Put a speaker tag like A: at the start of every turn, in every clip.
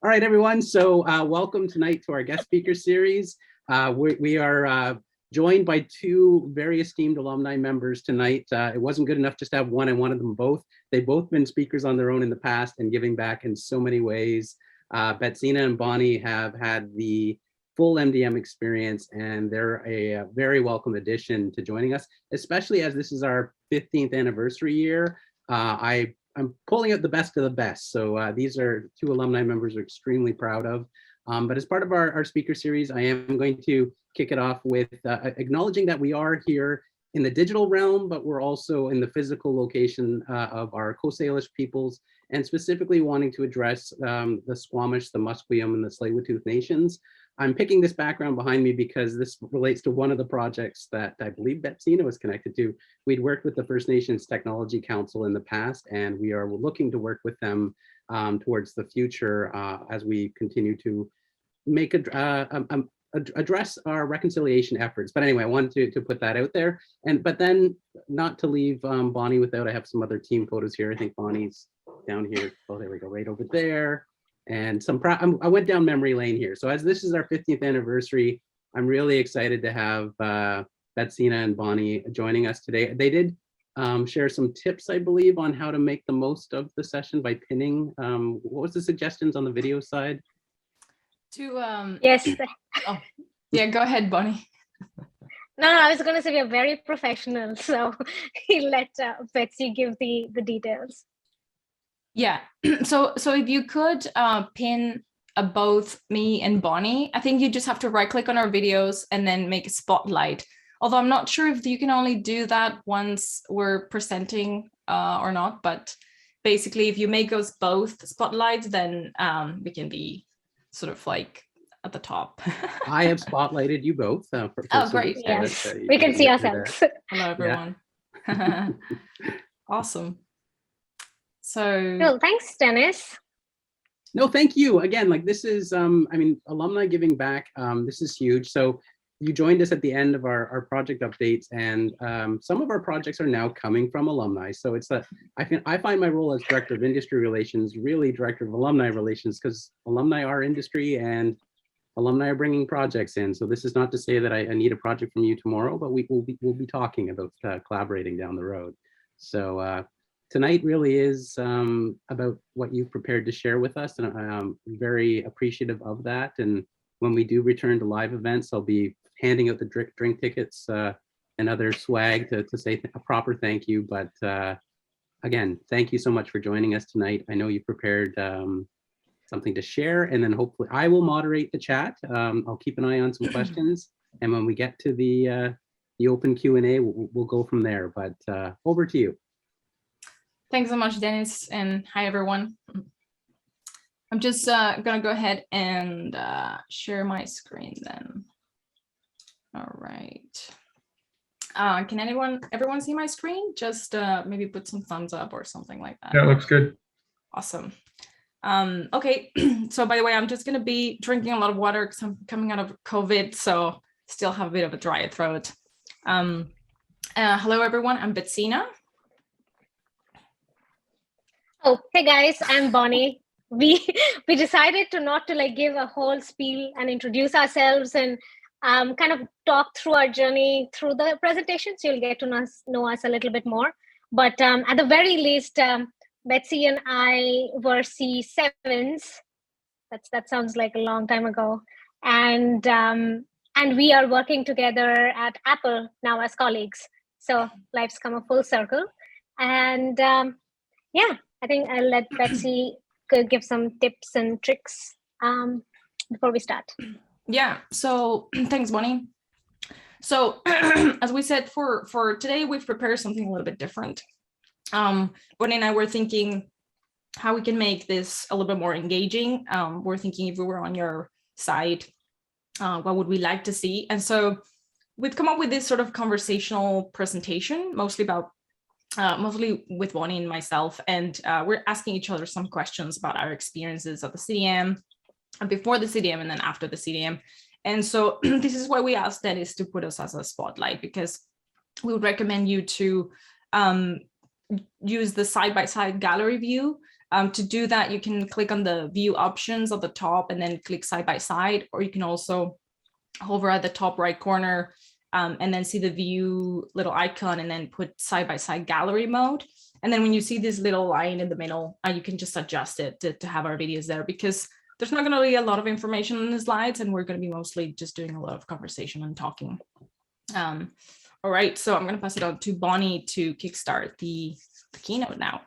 A: All right, everyone. So welcome tonight to our guest speaker series. We are joined by two very esteemed alumni members tonight. It wasn't good enough just to have one. I wanted them both. They've both been speakers on their own in the past and giving back in so many ways. Bettsina and Bonnie have had the full MDM experience, and they're a very welcome addition to joining us, especially as this is our 15th anniversary year. I'm pulling out the best of the best. So these are two alumni members we're extremely proud of. But as part of our speaker series, I am going to kick it off with acknowledging that we are here in the digital realm, but we're also in the physical location of our Coast Salish peoples, and specifically wanting to address the Squamish, the Musqueam, and the Tsleil-Waututh nations. I'm picking this background behind me because this relates to one of the projects that I believe Bettsina was connected to. We'd worked with the First Nations Technology Council in the past, and we are looking to work with them towards the future as we continue to make address our reconciliation efforts. But anyway, I wanted to put that out there. But then not to leave Bonnie without, I have some other team photos here. I think Bonnie's down here. Oh, there we go, right over there. And I went down memory lane here. So as this is our 15th anniversary, I'm really excited to have Bettsina and Bonnie joining us today. They did share some tips, I believe, on how to make the most of the session by pinning. What was the suggestions on the video side?
B: Yes.
C: Oh, yeah, go ahead, Bonnie.
B: No, I was going to say we are very professional, so he'll let Betsy give the details.
C: Yeah, so if you could pin both me and Bonnie, I think you just have to right click on our videos and then make a spotlight. Although I'm not sure if you can only do that once we're presenting or not, but basically if you make us both spotlights, then we can be sort of like at the top.
A: I have spotlighted you both.
C: Oh, great.
B: Yes, we can see ourselves.
C: Hello, everyone. Yeah. Awesome. So
B: well, thanks, Dennis.
A: No, thank you again. Like this is, I mean, alumni giving back. This is huge. So you joined us at the end of our project updates, and some of our projects are now coming from alumni. So it's that I find my role as director of industry relations really director of alumni relations, because alumni are industry and alumni are bringing projects in. So this is not to say that I need a project from you tomorrow, but we'll be talking about collaborating down the road. So tonight really is about what you've prepared to share with us, and I'm very appreciative of that. And when we do return to live events, I'll be handing out the drink tickets and other swag to say a proper thank you. But again, thank you so much for joining us tonight. I know you prepared something to share, and then hopefully I will moderate the chat. I'll keep an eye on some questions, and when we get to the open Q&A, we'll go from there. But over to you.
C: Thanks so much, Dennis, and hi, everyone. I'm just gonna go ahead and share my screen then. All right. Can everyone see my screen? Just maybe put some thumbs up or something like that.
D: Yeah, it looks good.
C: Awesome. Okay, so by the way, I'm just gonna be drinking a lot of water because I'm coming out of COVID, so still have a bit of a dry throat. Hello, everyone. I'm Bettsina.
B: Oh, hey guys, I'm Bonnie. We decided not to give a whole spiel and introduce ourselves and kind of talk through our journey through the presentation, so you'll get to know us a little bit more. But at the very least, Betsy and I were C7s. That sounds like a long time ago, and we are working together at Apple now as colleagues. So life's come a full circle, and yeah. I think I'll let Betsy give some tips and tricks before we start.
C: Yeah, so thanks, Bonnie. So as we said, for today, we've prepared something a little bit different. Bonnie and I were thinking how we can make this a little bit more engaging. We're thinking if we were on your side, what would we like to see? And so we've come up with this sort of conversational presentation, mostly with Bonnie and myself, and we're asking each other some questions about our experiences at the CDM, before the CDM, and then after the CDM. And so this is why we asked Dennis to put us as a spotlight, because we would recommend you to use the side-by-side gallery view To do that, you can click on the view options at the top and then click side by side, or you can also hover at the top right corner and then see the view little icon and then put side by side gallery mode. And then when you see this little line in the middle, you can just adjust it to have our videos there, because there's not going to be a lot of information on the slides, and we're going to be mostly just doing a lot of conversation and talking. All right, so I'm going to pass it on to Bonnie to kickstart the keynote now.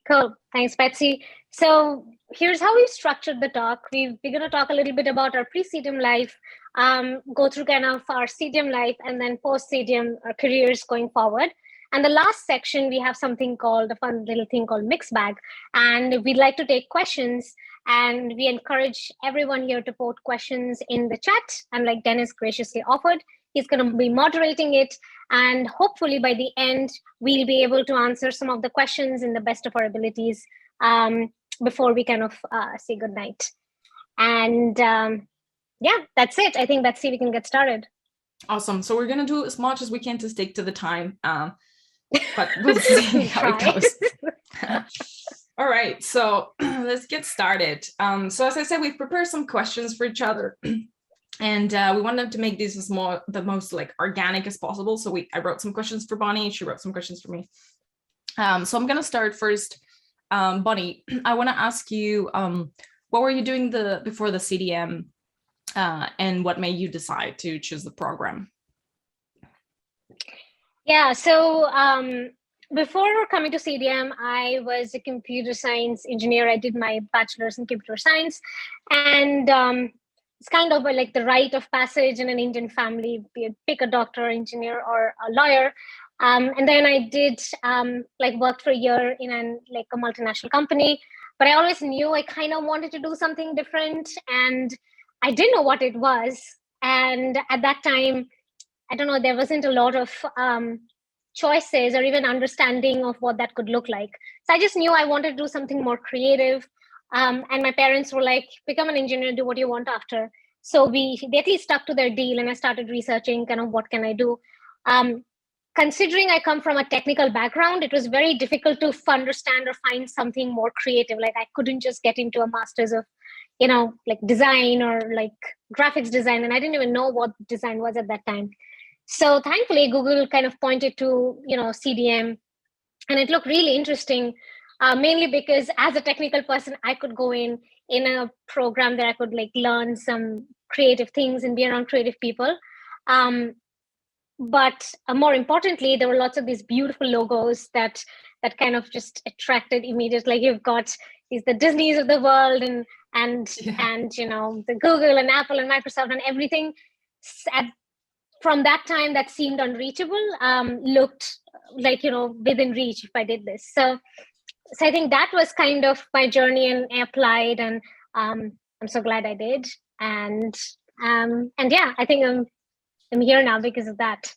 B: Cool. Thanks, Betsy. So here's how we've structured the talk. We're going to talk a little bit about our pre-CDM life, go through kind of our CDM life, and then post-CDM careers going forward. And the last section, we have something called a fun little thing called Mix Bag. And we'd like to take questions, and we encourage everyone here to put questions in the chat. And like Dennis graciously offered, he's going to be moderating it. And hopefully by the end, we'll be able to answer some of the questions in the best of our abilities before we kind of say goodnight. And yeah, that's it. I think, Betsy, we can get started.
C: Awesome. So we're going to do as much as we can to stick to the time, but we'll see how it goes. All right, so let's get started. So as I said, we've prepared some questions for each other. And we wanted to make this the most like organic as possible. So I wrote some questions for Bonnie. She wrote some questions for me. So I'm going to start first. Bonnie, I want to ask you, what were you doing before the CDM, and what made you decide to choose the program?
B: Yeah, so before coming to CDM, I was a computer science engineer. I did my bachelor's in computer science, and it's kind of like the rite of passage in an Indian family, pick a doctor, engineer, or a lawyer. And then I did worked for a year in a multinational company, but I always knew I kind of wanted to do something different, and I didn't know what it was. And at that time, I don't know, there wasn't a lot of choices or even understanding of what that could look like. So I just knew I wanted to do something more creative. And my parents were like, become an engineer, do what you want after. So they at least stuck to their deal, and I started researching kind of what can I do. Considering I come from a technical background, it was very difficult to understand or find something more creative. Like I couldn't just get into a master's of, like design or like graphics design. And I didn't even know what design was at that time. So thankfully, Google kind of pointed to, CDM, and it looked really interesting, mainly because as a technical person, I could go in a program that I could like learn some creative things and be around creative people. But more importantly, there were lots of these beautiful logos that kind of just attracted immediate. Like you've got the Disneys of the world and the Google and Apple and Microsoft and everything. From that time, that seemed unreachable, looked like within reach if I did this. So I think that was kind of my journey, and I applied, and I'm so glad I did. And yeah, I think I'm here now because of that.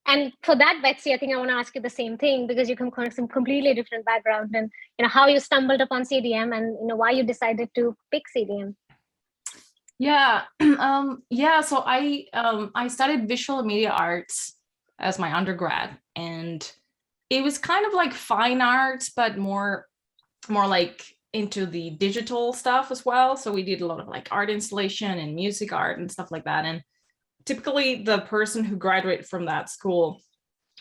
B: And for that, Betsy, I think I want to ask you the same thing, because you come from some completely different background, and how you stumbled upon CDM, and why you decided to pick CDM.
C: Yeah, So I studied visual media arts as my undergrad, and it was kind of like fine arts, but more like into the digital stuff as well. So we did a lot of like art installation and music art and stuff like that. And typically the person who graduated from that school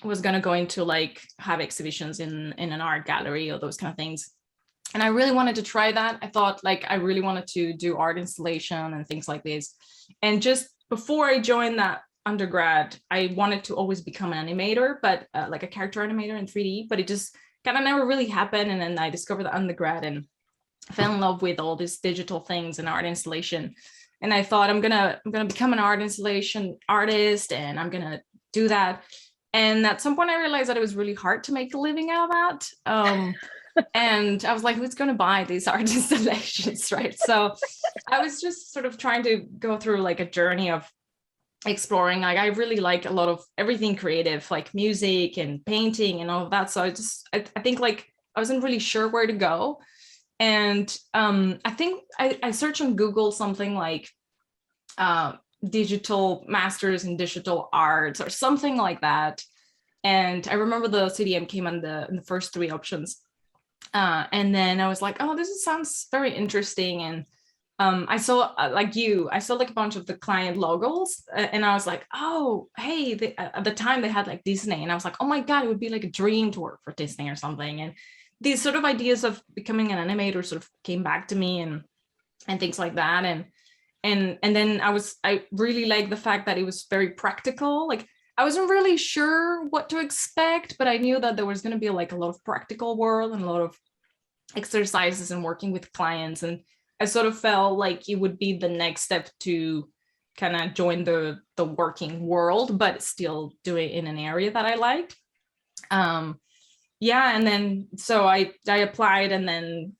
C: was going to go into like have exhibitions in an art gallery or those kind of things. And I really wanted to try that. I thought like I really wanted to do art installation and things like this. And just before I joined that undergrad, I wanted to always become an animator, but like a character animator in 3D, but it just kind of never really happened. And then I discovered the undergrad and fell in love with all these digital things and art installation. And I thought I'm gonna become an art installation artist, and I'm gonna do that. And at some point I realized that it was really hard to make a living out of that. And I was like, who's going to buy these art installations, right? So I was just sort of trying to go through like a journey of exploring. Like I really like a lot of everything creative, like music and painting and all of that. So I think like I wasn't really sure where to go. And I think I searched on Google something like digital masters in digital arts or something like that. And I remember the CDM came on in the first three options. And then I was like, oh, sounds very interesting. And I saw I saw like a bunch of the client logos, and I was like, oh, hey, at the time they had like Disney, and I was like, oh my God, it would be like a dream to work for Disney or something. And these sort of ideas of becoming an animator sort of came back to me, and things like that. And then I really like the fact that it was very practical. Like I wasn't really sure what to expect, but I knew that there was going to be like a lot of practical work and a lot of exercises and working with clients. And I sort of felt like it would be the next step to kind of join the working world, but still do it in an area that I liked. Yeah, and then so I applied, and then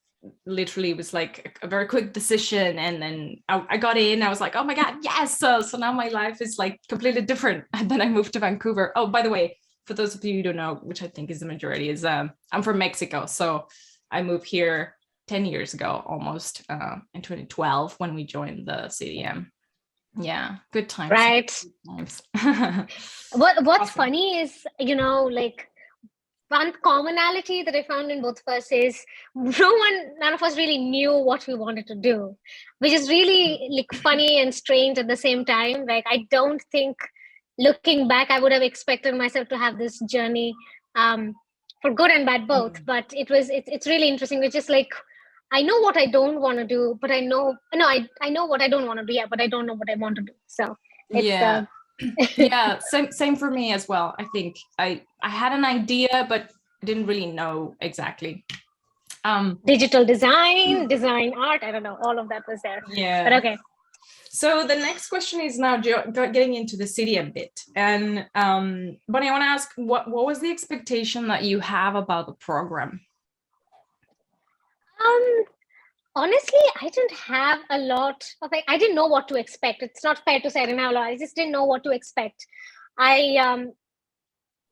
C: literally it was like a very quick decision, and then I got in. I was like, oh my God, yes. So now my life is like completely different. And then I moved to Vancouver. Oh, by the way, for those of you who don't know, which I think is the majority, is I'm from Mexico. So I moved here 10 years ago, almost, in 2012 when we joined the CDM. Yeah, good times.
B: Right.
C: Good times.
B: What's
C: Awesome.
B: funny is, like one commonality that I found in both of us is none of us really knew what we wanted to do, which is really like funny and strange at the same time. Like I don't think, looking back, I would have expected myself to have this journey, for good and bad both. But it's really interesting. It's just like, I know what I don't want to do, but I know what I don't want to do. Yeah, but I don't know what I want to do. So it's
C: yeah. Yeah, same for me as well. I think I had an idea, but I didn't really know exactly.
B: Digital design art, I don't know, all of that was there.
C: Yeah.
B: But okay.
C: So the next question is now getting into the city a bit. And Bonnie, I want to ask, what was the expectation that you have about the program?
B: Honestly, I didn't have a lot of, I didn't know what to expect. It's not fair to say I didn't have a lot. I just didn't know what to expect. I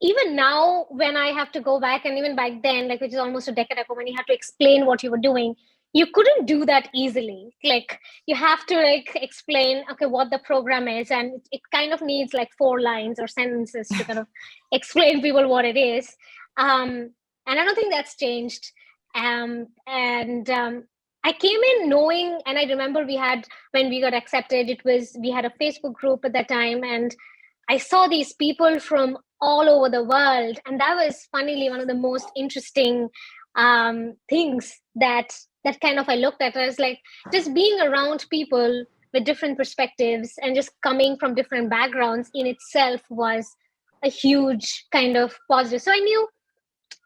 B: even now, when I have to go back, and even back then, like, which is almost a decade ago, when you have to explain what you were doing, you couldn't do that easily. Like you have to like explain, okay, what the program is, and it kind of needs like 4 lines or sentences to kind of explain people what it is. And I don't think that's changed. I came in knowing, and I remember when we got accepted, we had a Facebook group at that time, and I saw these people from all over the world, and that was funnily one of the most interesting things that kind of I looked at. I was like, just being around people with different perspectives and just coming from different backgrounds in itself was a huge kind of positive. So I knew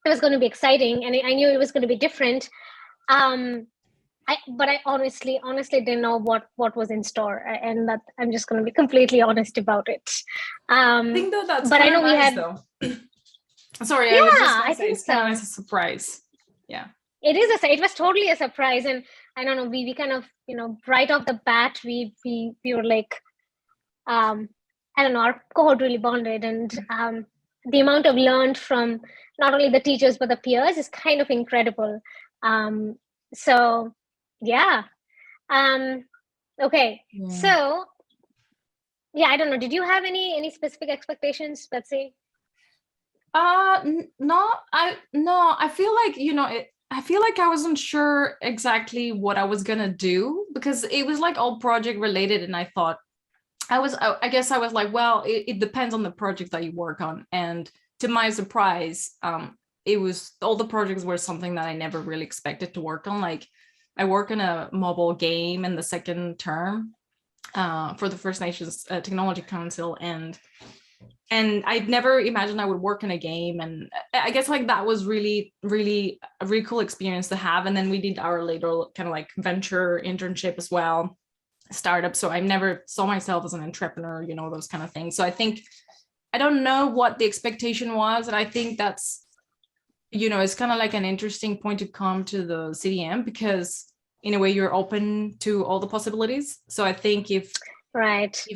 B: it was going to be exciting, and I knew it was going to be different. But I honestly didn't know what was in store, and that I'm just going to be completely honest about it.
C: I think that's
B: but I know
C: nice,
B: we had.
C: Though. Sorry,
B: Yeah,
C: I was just
B: I think
C: it's kind of
B: so.
C: nice a surprise. Yeah,
B: it was totally a surprise, and I don't know. We kind of right off the bat we were like, I don't know. Our cohort really bonded, and the amount of learned from not only the teachers but the peers is kind of incredible. So. Yeah. Okay. Yeah. So, yeah, I don't know. Did you have any specific expectations, Betsy?
C: No. I feel like I feel like I wasn't sure exactly what I was gonna do, because it was like all project related, and I thought I guess I was like, well, it depends on the project that you work on, and to my surprise, it was all the projects were something that I never really expected to work on. Like, I work in a mobile game in the second term for the First Nations Technology Council, and I'd never imagined I would work in a game, and I guess like that was really, really a really cool experience to have. And then we did our little kind of like venture internship as well, startup. So I never saw myself as an entrepreneur, those kind of things. So I don't know what the expectation was, and I think that's it's kind of like an interesting point to come to the CDM, because in a way you're open to all the possibilities. So I think if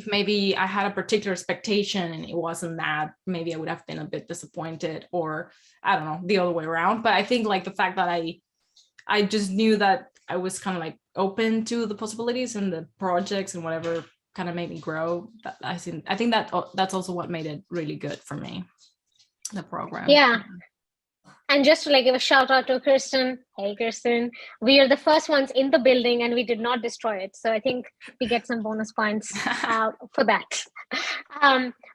C: maybe I had a particular expectation and it wasn't that, maybe I would have been a bit disappointed, or I don't know, the other way around. But I think like the fact that I just knew that I was kind of like open to the possibilities and the projects and whatever kind of made me grow. I think that's also what made it really good for me, the program.
B: Yeah. And just to like give a shout out to Kirsten. Hey, Kirsten, we are the first ones in the building and we did not destroy it. So I think we get some bonus points for that.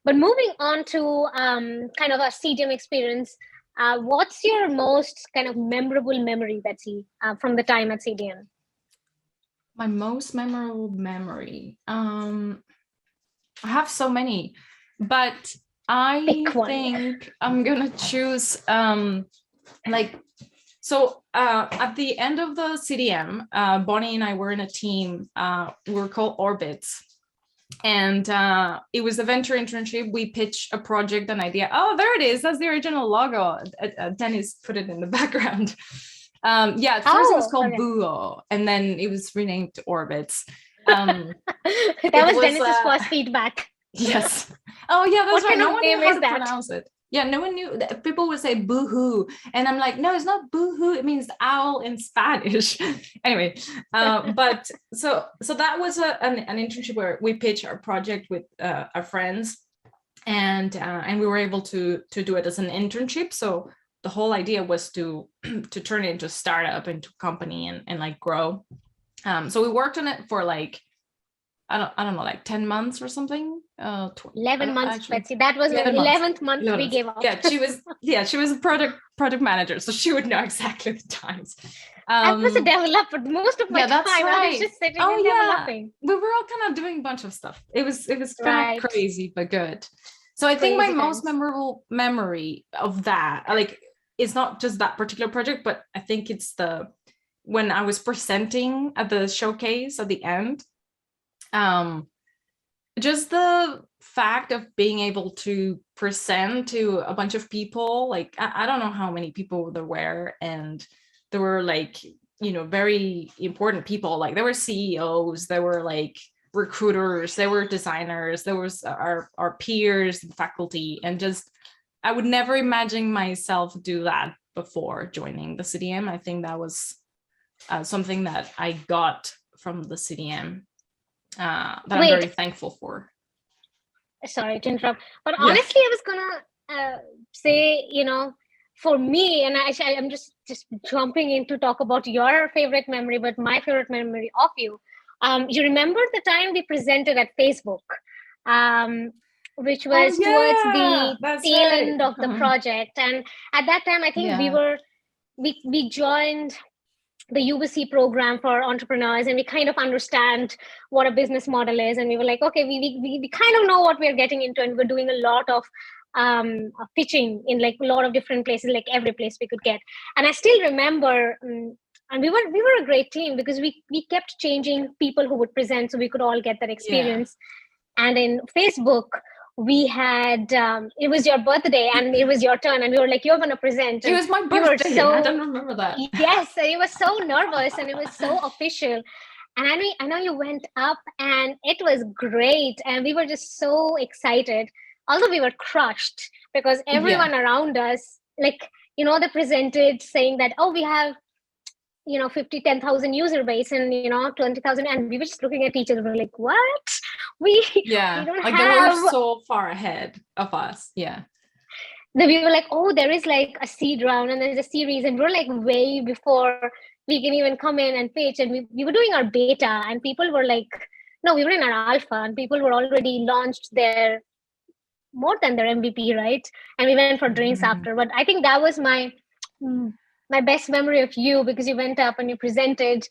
B: But moving on to kind of a CDM experience, what's your most kind of memorable memory, Betsy, from the time at CDM?
C: My most memorable memory. I have so many, but I think I'm gonna choose at the end of the CDM, Bonnie and I were in a team. We were called Orbits, and it was a venture internship. We pitched a project, an idea. Oh, there it is. That's the original logo. Dennis put it in the background. At first it was called Buo, and then it was renamed to Orbits.
B: That was Dennis's first feedback.
C: Yes. Oh yeah, that's right. No one knew how to
B: that?
C: pronounce it. Yeah, no one knew. People would say boo-hoo, and I'm like, no, it's not boo-hoo. It means owl in Spanish. Anyway, but so that was an internship where we pitched our project with our friends, and we were able to do it as an internship. So the whole idea was to turn it into a startup, into a company, and like grow. So we worked on it for like I don't know, like 10 months or something.
B: 11 months, actually. Betsy. That was the 11th month we gave up.
C: Yeah, she was a product manager, so she would know exactly the times.
B: I was a developer most of my time. Right. I was just sitting and developing.
C: We were all kind of doing a bunch of stuff. It was kind of crazy, but good. So I think my most memorable memory of that, like, it's not just that particular project, but I think it's when I was presenting at the showcase at the end. Just the fact of being able to present to a bunch of people, like I don't know how many people there were, and there were like, very important people. Like there were CEOs, there were like recruiters, there were designers, there was our peers and faculty, and just I would never imagine myself do that before joining the CDM. I think that was something that I got from the CDM. That I'm very thankful for.
B: Sorry to interrupt, but honestly, I was gonna say, for me, and I'm just jumping in to talk about your favorite memory, but my favorite memory of you. You remember the time we presented at Facebook, which was towards the tail end of the project, and at that time, I think we joined the UBC program for entrepreneurs, and we kind of understand what a business model is, and we were like, okay, we kind of know what we're getting into, and we're doing a lot of pitching in like a lot of different places, like every place we could get. And I still remember, and we were a great team because we kept changing people who would present so we could all get that experience. And in Facebook, we had it was your birthday and it was your turn, and we were like, you're gonna present.
C: It was my birthday. I don't remember that.
B: Yes, and it was so nervous and it was so official. And I know you went up and it was great, and we were just so excited. Although we were crushed because everyone around us, like, they presented saying that, oh, we have 10,000 user base and 20,000, and we were just looking at each other, we're like, what? We don't
C: like
B: have...
C: they were so far ahead of us. Then
B: we were like, oh, there is like a seed round and there's a series, and we're like way before we can even come in and pitch. And we were doing our beta, and people were like, no, we were in our alpha, and people were already launched more than their MVP, right? And we went for drinks after. But I think that was my best memory of you, because you went up and you presented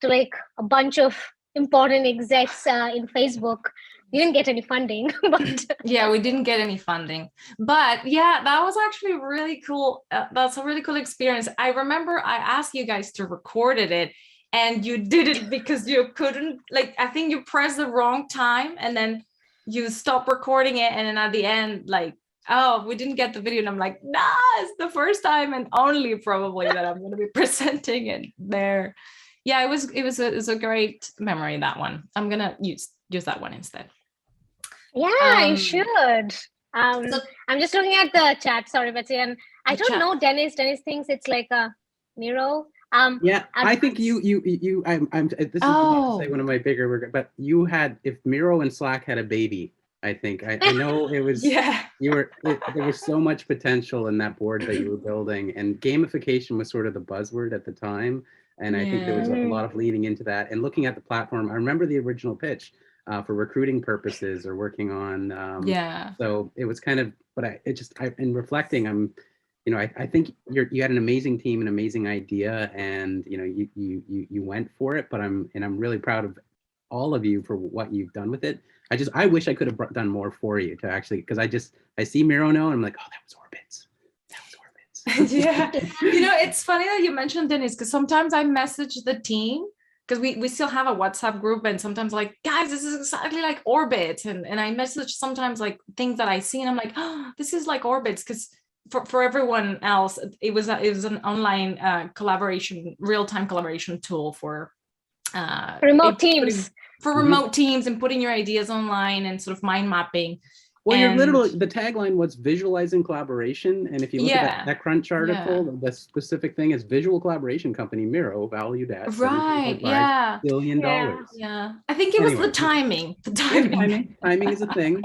B: to like a bunch of important execs in Facebook. We didn't get any funding, but
C: we didn't get any funding, but that was actually really cool. That's a really cool experience. I remember I asked you guys to record it, and you did it because you couldn't, like, I think you pressed the wrong time, and then you stopped recording it, and then at the end, like, oh, we didn't get the video, and I'm like, nah, it's the first time and only probably that I'm going to be presenting it there. It was a great memory, that one. I'm going to use that one instead.
B: You should. I'm just looking at the chat. Sorry, Betsy, and I don't know Dennis. Dennis thinks it's like a Miro.
A: I think you. I'm. This is say one of my bigger, but you had, if Miro and Slack had a baby, I think. I know it was,
C: Yeah.
A: there was so much potential in that board that you were building, and gamification was sort of the buzzword at the time. And I think there was a lot of leaning into that and looking at the platform. I remember the original pitch for recruiting purposes or working on, so it was kind of, but in reflecting, I think you had an amazing team, an amazing idea, and you went for it. But I'm really proud of all of you for what you've done with it. I wish I could have done more for you to actually, because I see Miro now and I'm like, oh, that was Orbits.
C: Yeah. It's funny that you mentioned Dennis, because sometimes I message the team, because we still have a WhatsApp group, and sometimes like, guys, this is exactly like Orbits, and I message sometimes like things that I see and I'm like, oh, this is like Orbits, because for everyone else it was an online collaboration, real-time collaboration tool for
B: remote teams.
C: For remote teams and putting your ideas online and sort of mind mapping.
A: Well, you're literally, the tagline was visualizing collaboration. And if you look at that Crunch article, the specific thing is visual collaboration company Miro valued at $17.5 billion.
C: Yeah. I think it was the timing.
A: Timing is a thing.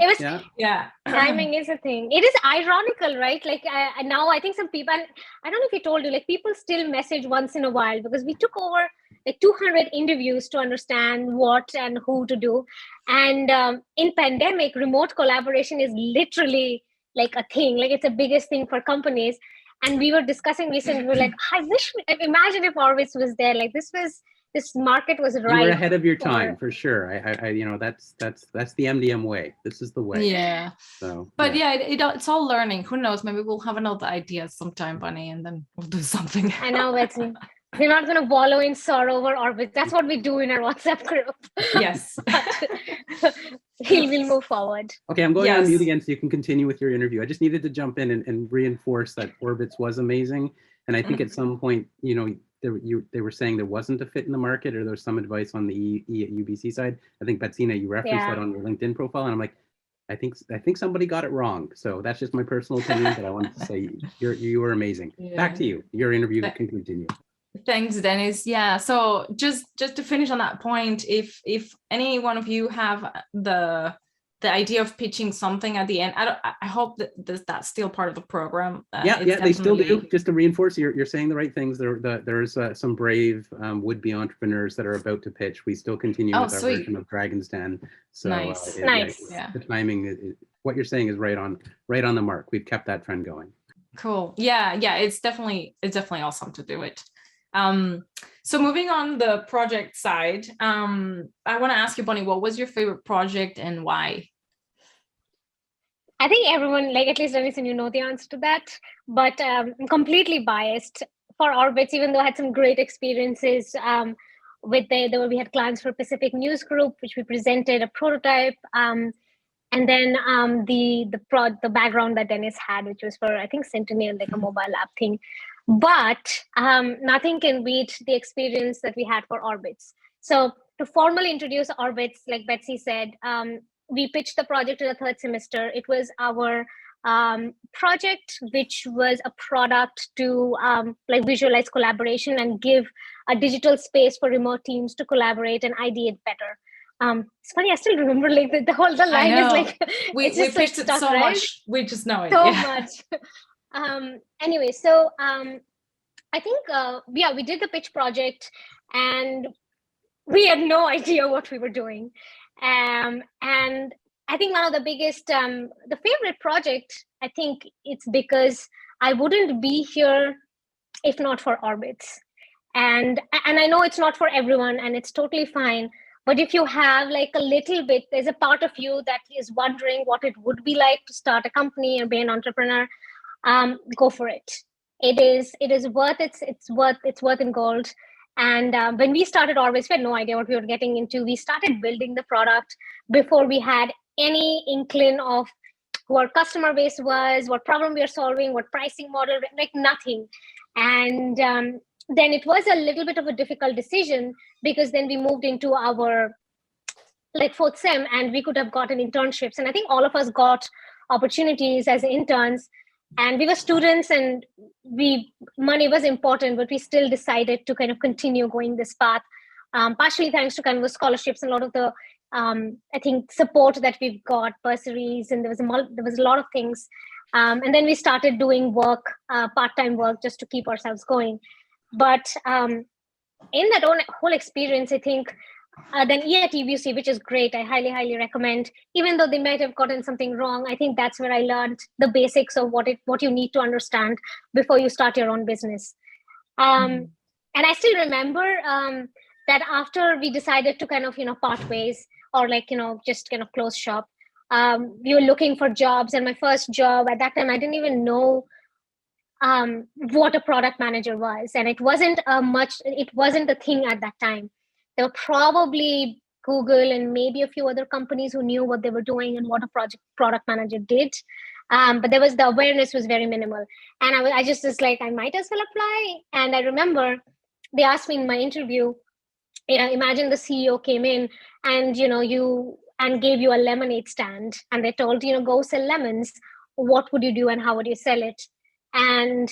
B: Timing is a thing. It is ironical, right? Like now I think some people, I don't know if he told you, like people still message once in a while, because we took over like 200 interviews to understand what and who to do. And in pandemic, remote collaboration is literally like a thing. Like it's the biggest thing for companies. And we were discussing recently, we were like, imagine if Orbits was there. Like this market was right.
A: You were ahead of your time for sure. That's the MDM way. This is the way.
C: Yeah.
A: So,
C: but it's all learning. Who knows? Maybe we'll have another idea sometime, Bunny, and then we'll do something.
B: I know, Betsy. We're not going to wallow in sorrow over Orbits. That's what we do in our WhatsApp group.
C: Yes.
B: We'll move forward.
A: Okay, I'm going on mute again so you can continue with your interview. I just needed to jump in and reinforce that Orbits was amazing. And I think at some point, they were saying there wasn't a fit in the market, or there was some advice on the UBC side. I think, Bettsina, you referenced that on your LinkedIn profile. And I'm like, I think somebody got it wrong. So that's just my personal opinion, but I wanted to say you were amazing. Back to you. Your interview can continue.
C: Thanks, Dennis. Yeah. So just to finish on that point, if any one of you have the idea of pitching something at the end, I hope that that's still part of the program.
A: They still do. Just to reinforce, you're saying the right things. There's some brave would-be entrepreneurs that are about to pitch. We still continue with our version of Dragon's Den. So
B: nice.
A: The timing, what you're saying is right on the mark. We've kept that trend going.
C: Cool. Yeah. It's definitely awesome to do it. So moving on the project side, I want to ask you, Bonnie, what was your favorite project and why?
B: I think everyone, like at least Dennis, and you know the answer to that, but I'm completely biased for Orbits, even though I had some great experiences we had clients for Pacific News Group, which we presented a prototype, and then the background that Dennis had, which was for, I think, Sentinel, like a mobile app thing. But nothing can beat the experience that we had for Orbits. So to formally introduce Orbits, like Betsy said, we pitched the project to the third semester. It was our project, which was a product to like visualize collaboration and give a digital space for remote teams to collaborate and ideate better. It's funny, I still remember like the line is like
C: we pitched it so much. We just know it
B: so much. Anyway, so I think we did the pitch project and we had no idea what we were doing. And I think one of the biggest, the favorite project, I think it's because I wouldn't be here if not for Orbits. And I know it's not for everyone and it's totally fine. But if you have like a little bit, there's a part of you that is wondering what it would be like to start a company or be an entrepreneur, go for it. It is worth it's worth in gold. And when we started Orbits, we had no idea what we were getting into. We started building the product before we had any inkling of who our customer base was, what problem we are solving, what pricing model, like nothing. And then it was a little bit of a difficult decision because then we moved into our like fourth sem and we could have gotten internships. And I think all of us got opportunities as interns. And we were students and money was important, but we still decided to kind of continue going this path, partially thanks to kind of the scholarships and a lot of the I think support that we've got, bursaries, and there was a lot of things. And then we started doing work, part-time work, just to keep ourselves going. But in that whole experience, I think then EATBC, which is great, I highly, highly recommend. Even though they might have gotten something wrong, I think that's where I learned the basics of what you need to understand before you start your own business. And I still remember that after we decided to kind of, part ways, or just kind of close shop, we were looking for jobs. And my first job at that time, I didn't even know what a product manager was. And it wasn't a thing at that time. There were probably Google and maybe a few other companies who knew what they were doing and what a product manager did. But the awareness was very minimal. And I just was like, I might as well apply. And I remember they asked me in my interview, imagine the CEO came in and, and gave you a lemonade stand. And they told, go sell lemons. What would you do and how would you sell it? And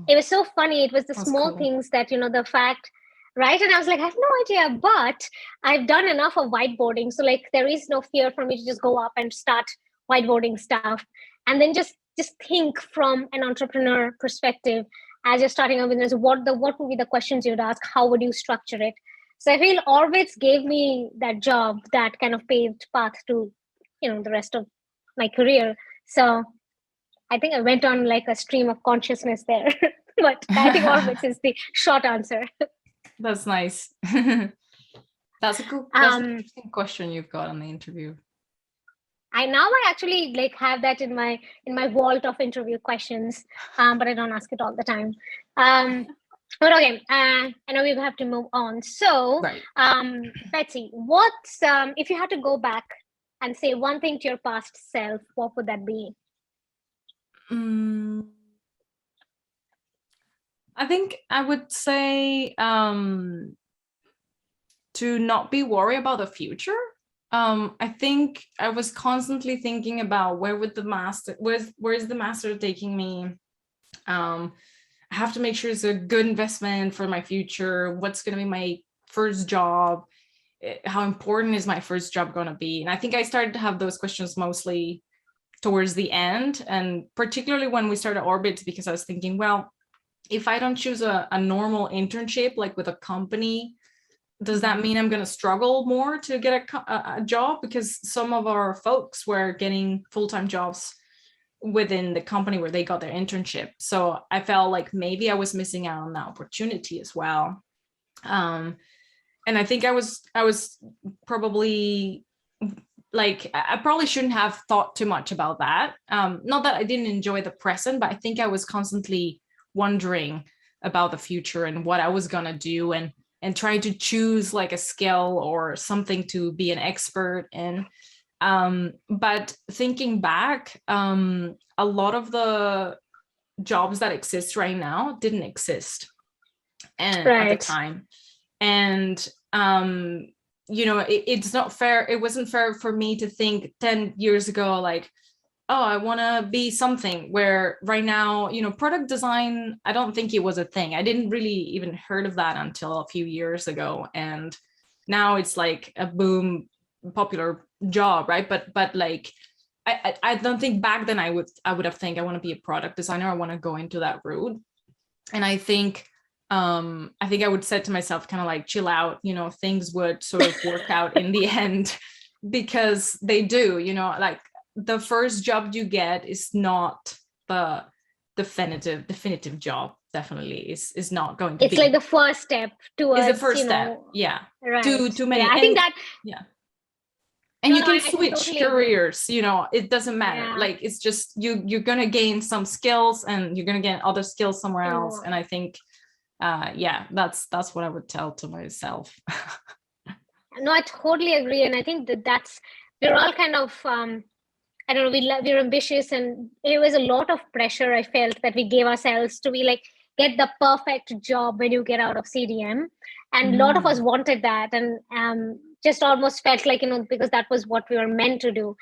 B: it was so funny. It was the small
C: cool.
B: things that, the fact, right? And I was like, I have no idea, but I've done enough of whiteboarding. So there is no fear for me to just go up and start whiteboarding stuff. And then just think from an entrepreneur perspective as you're starting a business, what would be the questions you'd ask? How would you structure it? So I feel Orbitz gave me that job that kind of paved path to, the rest of my career. So I think I went on like a stream of consciousness there, but I think Orbitz is the short answer.
C: That's nice. That's an interesting question you've got on the interview.
B: I actually have that in my vault of interview questions, but I don't ask it all the time. But okay, I know we have to move on. So,
C: right.
B: Betsy, what's if you had to go back and say one thing to your past self, what would that be?
C: I think I would say to not be worried about the future. I think I was constantly thinking about where's the master taking me? I have to make sure it's a good investment for my future. What's going to be my first job? How important is my first job going to be? And I think I started to have those questions mostly towards the end, and particularly when we started Orbitz, because I was thinking, well, if I don't choose a normal internship, like with a company, does that mean I'm going to struggle more to get a job? Because some of our folks were getting full-time jobs within the company where they got their internship. So I felt like maybe I was missing out on that opportunity as well. And I think I was probably like, I probably shouldn't have thought too much about that. Not that I didn't enjoy the present, but I think I was constantly wondering about the future and what I was going to do, and trying to choose like a skill or something to be an expert in. But thinking back, a lot of the jobs that exist right now didn't exist at the time. And, it's not fair. It wasn't fair for me to think 10 years ago, like, oh, I want to be something, where right now, product design, I don't think it was a thing. I didn't really even heard of that until a few years ago. And now it's like a boom, popular job, right? But like, I don't think back then I would have think I want to be a product designer. I want to go into that route. And I think I would say to myself, kind of like, chill out, things would sort of work out in the end, because they do, like, the first job you get is not the definitive job. Definitely is not going to be.
B: It's like the first step towards.
C: It's the first step. Yeah.
B: Right.
C: Too many.
B: Yeah, I think that.
C: Yeah. And you can switch careers. It doesn't matter.
B: Yeah.
C: Like, it's just you're gonna gain some skills, and you're gonna get other skills somewhere else. And I think, that's what I would tell to myself.
B: No, I totally agree, and I think we're all kind of. I don't know, we're ambitious, and it was a lot of pressure I felt that we gave ourselves to be like, get the perfect job when you get out of CDM. And a lot of us wanted that, and just almost felt like, because that was what we were meant to do.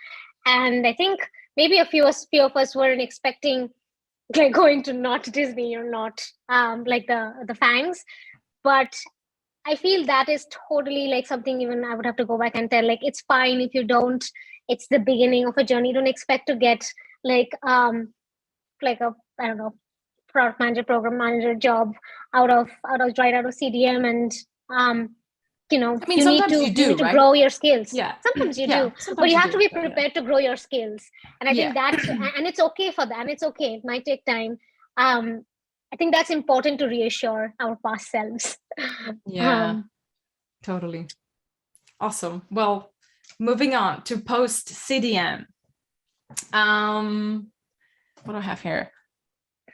B: And I think maybe a few of us weren't expecting like going to not Disney or not like the FANGs. But I feel that is totally like something even I would have to go back and tell, like, it's fine if you don't. It's the beginning of a journey. Don't expect to get like a, I don't know, product manager, program manager job right out of CDM. And
C: I mean,
B: you need
C: sometimes
B: to
C: you do, right?
B: grow your skills.
C: Yeah.
B: Sometimes you
C: Yeah,
B: do,
C: sometimes
B: but you
C: you
B: have
C: do,
B: to be
C: but yeah.
B: prepared to grow your skills. And I think
C: Yeah.
B: that, and it's okay for that, and it's okay, it might take time. I think that's important to reassure our past selves.
C: Yeah, totally. Awesome. Well, moving on to post CDM. What do I have here?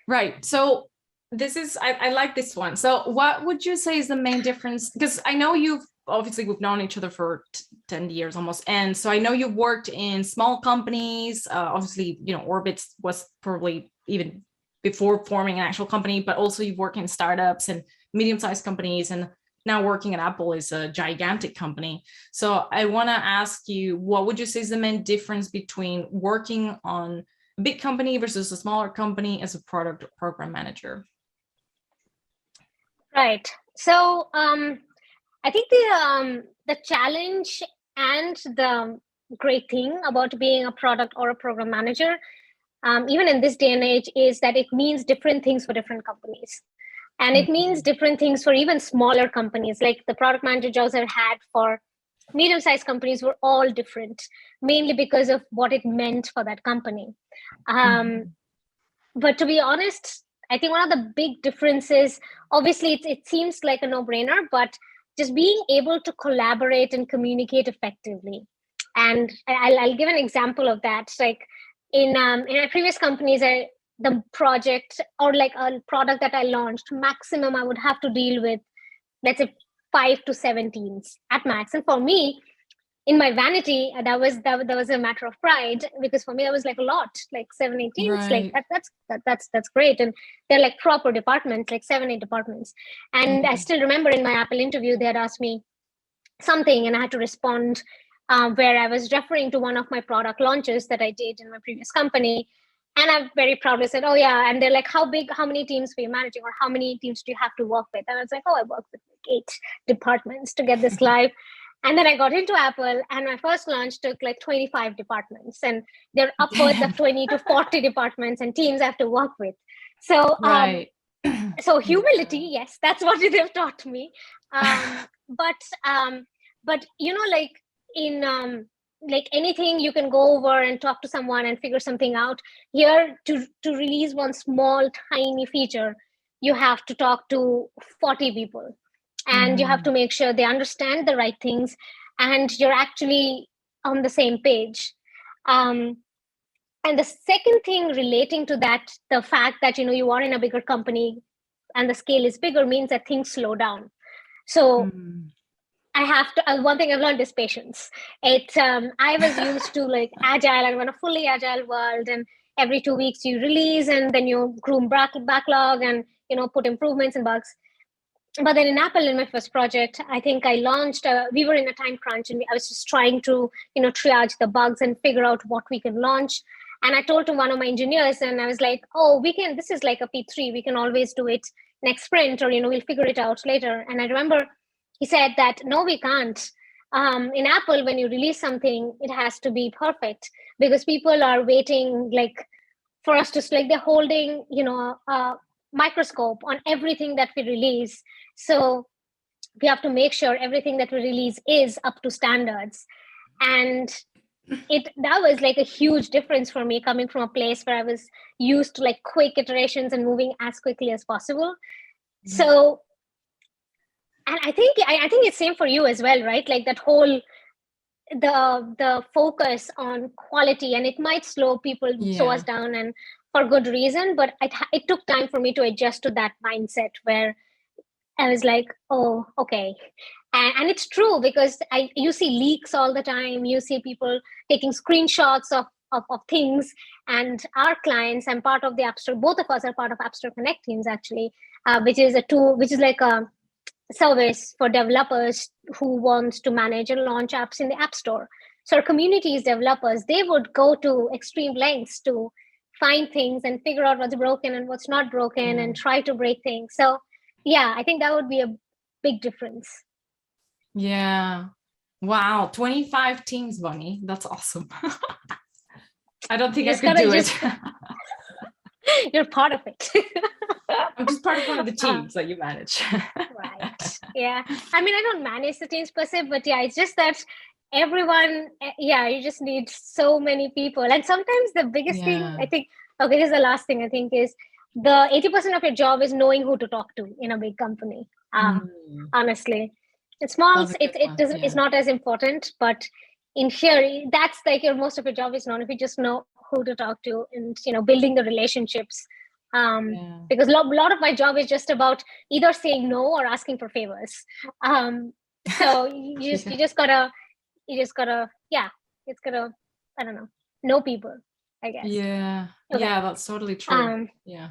C: Right. So this is, I like this one. So what would you say is the main difference? Because I know we've known each other for 10 years almost. And so I know you've worked in small companies. Obviously, Orbitz was probably even before forming an actual company, but also you've worked in startups and medium-sized companies, and now working at Apple is a gigantic company. So I want to ask you, what would you say is the main difference between working on a big company versus a smaller company as a product or program manager?
B: Right. So I think the challenge and the great thing about being a product or a program manager, even in this day and age, is that it means different things for different companies. And it means different things for even smaller companies. Like the product manager jobs I've had for medium-sized companies were all different, mainly because of what it meant for that company. But to be honest, I think one of the big differences, obviously it seems like a no-brainer, but just being able to collaborate and communicate effectively. And I'll give an example of that. Like in my previous companies, the project or like a product that I launched, maximum I would have to deal with, let's say 5 to 7 teams at max. And for me, in my vanity, that was a matter of pride, because for me that was like a lot, like 7, 8 teams.
C: Right.
B: Like that's great. And they're like proper departments, like 7, 8 departments. And I still remember in my Apple interview, they had asked me something and I had to respond, where I was referring to one of my product launches that I did in my previous company. And I very proudly said, oh yeah. And they're like, how many teams were you managing, or how many teams do you have to work with? And I was like, oh, I work with like 8 departments to get this live. And then I got into Apple, and my first launch took like 25 departments, and they're upwards of 20 to 40 departments and teams I have to work with. So,
C: Right.
B: So humility, yes, that's what they've taught me. But like in like anything, you can go over and talk to someone and figure something out. Here, to release one small tiny feature, you have to talk to 40 people, and you have to make sure they understand the right things and you're actually on the same page. And the second thing relating to that, the fact that you are in a bigger company and the scale is bigger, means that things slow down. So I have to, one thing I've learned is patience. I was used to like agile, and in a fully agile world, and every 2 weeks you release, and then you groom backlog and put improvements and bugs. But then in Apple, in my first project, I think I launched, we were in a time crunch, and I was just trying to triage the bugs and figure out what we can launch. And I told to one of my engineers, and I was like, oh, this is like a P3, we can always do it next sprint, or we'll figure it out later. And I remember he said that no, we can't. In Apple, when you release something, it has to be perfect, because people are waiting like for us to, like, they're holding a microscope on everything that we release. So we have to make sure everything that we release is up to standards. And that was like a huge difference for me, coming from a place where I was used to like quick iterations and moving as quickly as possible. So, and I think it's same for you as well, right? Like that whole the focus on quality, and it might slow us down, and for good reason, but it took time for me to adjust to that mindset where I was like, oh, okay. And it's true, because you see leaks all the time. You see people taking screenshots of things. And our clients, I'm part of the App Store. Both of us are part of App Store Connect teams, actually, which is a tool, which is like a service for developers who want to manage and launch apps in the App Store. So our communities, developers, they would go to extreme lengths to find things and figure out what's broken and what's not broken and try to break things. So yeah, I think that would be big difference.
C: Yeah. Wow. 25 teams, Bonnie. That's awesome. I don't think I could do it.
B: You're part of it.
C: I'm just part of one of the teams that you manage.
B: Right. Yeah. I mean, I don't manage the teams per se, but yeah, it's just that everyone, you just need so many people. And sometimes the biggest thing, I think, okay, this is the last thing I think is the 80% of your job is knowing who to talk to in a big company. Honestly, it's small, it's not as important, but in here, that's like most of your job is known if you just know who to talk to and, building the relationships. Because a lot of my job is just about either saying no or asking for favors. So you just gotta, it's gotta, I don't know people, I guess.
C: Yeah. Okay. Yeah, that's totally true. Yeah.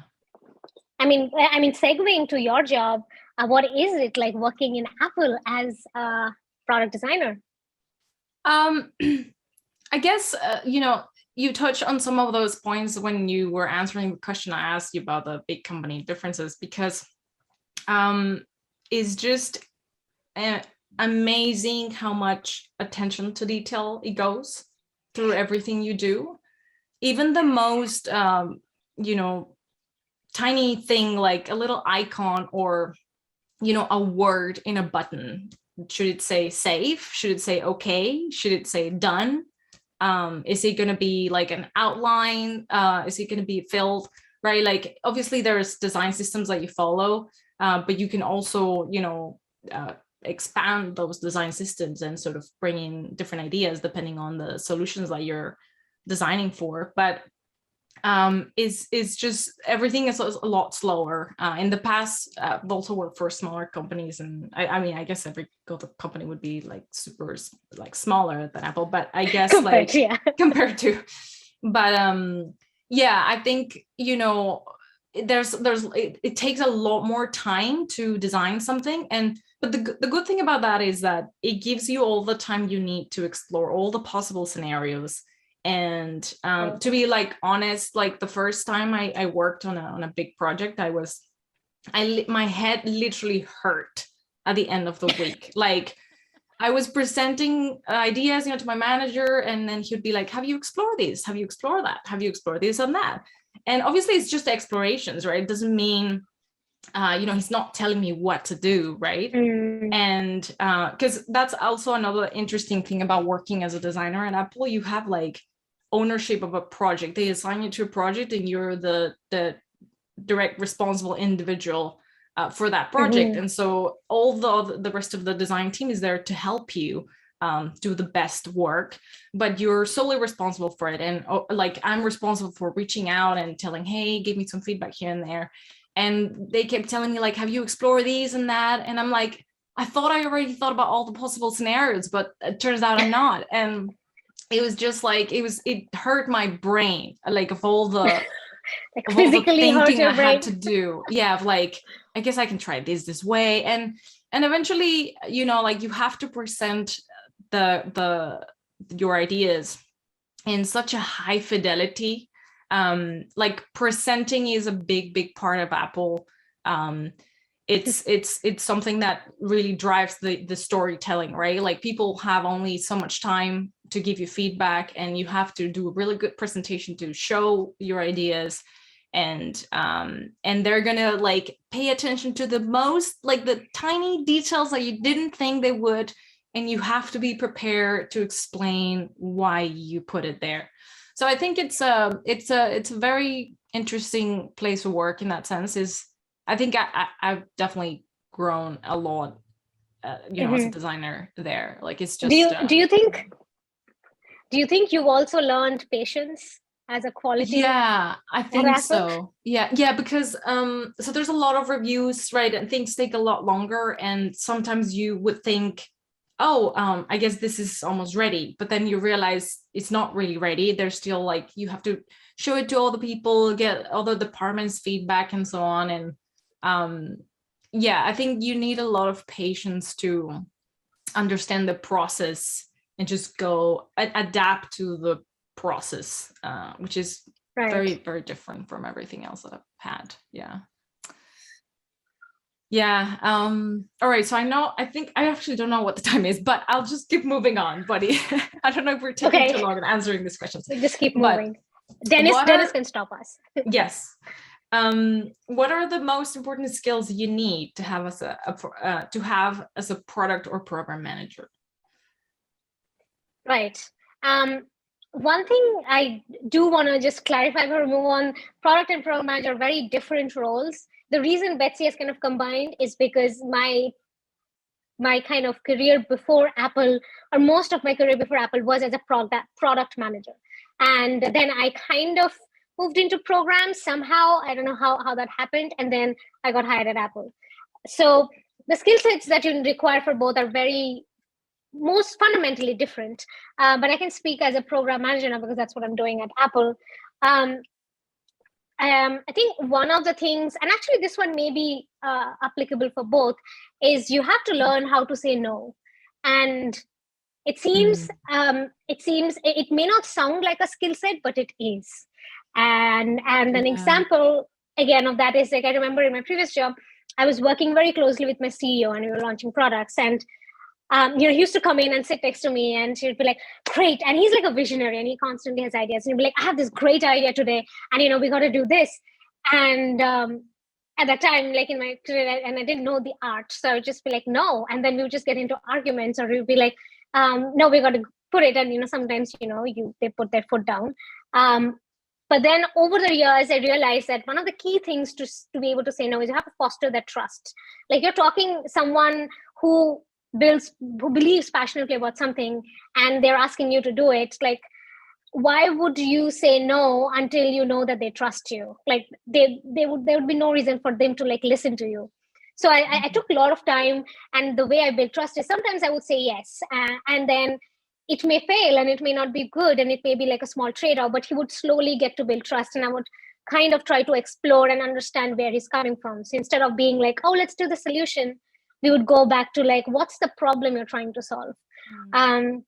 B: I mean, segueing to your job, what is it like working in Apple as a product designer?
C: I guess, you touched on some of those points when you were answering the question I asked you about the big company differences, because it's just amazing how much attention to detail it goes through everything you do. Even the most, tiny thing like a little icon or, a word in a button. Should it say save? Should it say okay? Should it say done? Is it going to be like an outline? Is it going to be filled, right? Like, obviously there's design systems that you follow, but you can also, expand those design systems and sort of bring in different ideas depending on the solutions that you're designing for. But is just everything is a lot slower. In the past, I've also worked for smaller companies, and I guess every company would be like super like smaller than Apple, but I guess compared to, but I think it takes a lot more time to design something, but the good thing about that is that it gives you all the time you need to explore all the possible scenarios. And to be like honest, like the first time I worked on a big project, my head literally hurt at the end of the week. Like, I was presenting ideas, to my manager, and then he'd be like, have you explored this? Have you explored that? Have you explored this and that? And obviously it's just explorations, right? It doesn't mean, he's not telling me what to do, right? And because that's also another interesting thing about working as a designer at Apple. You have like ownership of a project. They assign you to a project and you're the direct responsible individual for that project. And so all the rest of the design team is there to help you do the best work, but you're solely responsible for it. And like, I'm responsible for reaching out and telling, hey, give me some feedback here and there. And they kept telling me like, have you explored these and that? And I'm like, I thought I already thought about all the possible scenarios, but it turns out I'm not. And it was just like, it hurt my brain, like of all the,
B: like physically
C: all the thinking
B: I
C: had to do. Yeah, like, I guess I can try this way. And eventually, like, you have to present your ideas in such a high fidelity. Like, presenting is a big part of Apple. It's something that really drives the storytelling, right? Like, people have only so much time to give you feedback, and you have to do a really good presentation to show your ideas, and they're gonna like pay attention to the most, like, the tiny details that you didn't think they would, and you have to be prepared to explain why you put it there. So I think it's a very interesting place to work in that sense. I think I've definitely grown a lot, as a designer there. Like, it's just.
B: Do you think you've also learned patience as a quality?
C: Yeah, I think so. Yeah, because so there's a lot of reviews, right? And things take a lot longer, and sometimes you would think, oh, I guess this is almost ready, but then you realize it's not really ready. There's still, like, you have to show it to all the people, get all the departments' feedback and so on. And I think you need a lot of patience to understand the process and just go adapt to the process, which is very, very different from everything else that I've had. Yeah. Yeah. All right. So I think I actually don't know what the time is, but I'll just keep moving on, buddy. I don't know if we're taking
B: Okay.
C: too long in answering these questions.
B: We just keep
C: But
B: moving. Dennis can stop us.
C: Yes. What are the most important skills you need to have as a product or program manager?
B: Right. One thing I do want to just clarify before we move on, product and program manager are very different roles. The reason Betsy has kind of combined is because my kind of career before Apple, or most of my career before Apple, was as a product manager. And then I kind of moved into programs somehow. I don't know how that happened. And then I got hired at Apple. So the skill sets that you require for both are most fundamentally different. But I can speak as a program manager now because that's what I'm doing at Apple. I think one of the things, and actually this one may be applicable for both, is you have to learn how to say no. And it seems it may not sound like a skill set, but it is. And an example again of that is, like, I remember in my previous job, I was working very closely with my CEO and we were launching products. And he used to come in and sit next to me and she'd be like, great. And he's like a visionary and he constantly has ideas. And he'd be like, I have this great idea today. And, we got to do this. And at that time, like in my career, and I didn't know the art. So I would just be like, no. And then we would just get into arguments, or we'd be like, no, we got to put it. And, sometimes, they put their foot down. But then over the years, I realized that one of the key things to be able to say no is you have to foster that trust. Like, you're talking someone who believes passionately about something and they're asking you to do it. Like, why would you say no until you know that they trust you? Like, there would be no reason for them to listen to you. So I took a lot of time, and the way I built trust is sometimes I would say yes, and then it may fail and it may not be good and it may be like a small trade-off, but he would slowly get to build trust, and I would kind of try to explore and understand where he's coming from. So instead of being like, oh, let's do the solution, we would go back to like, what's the problem you're trying to solve? And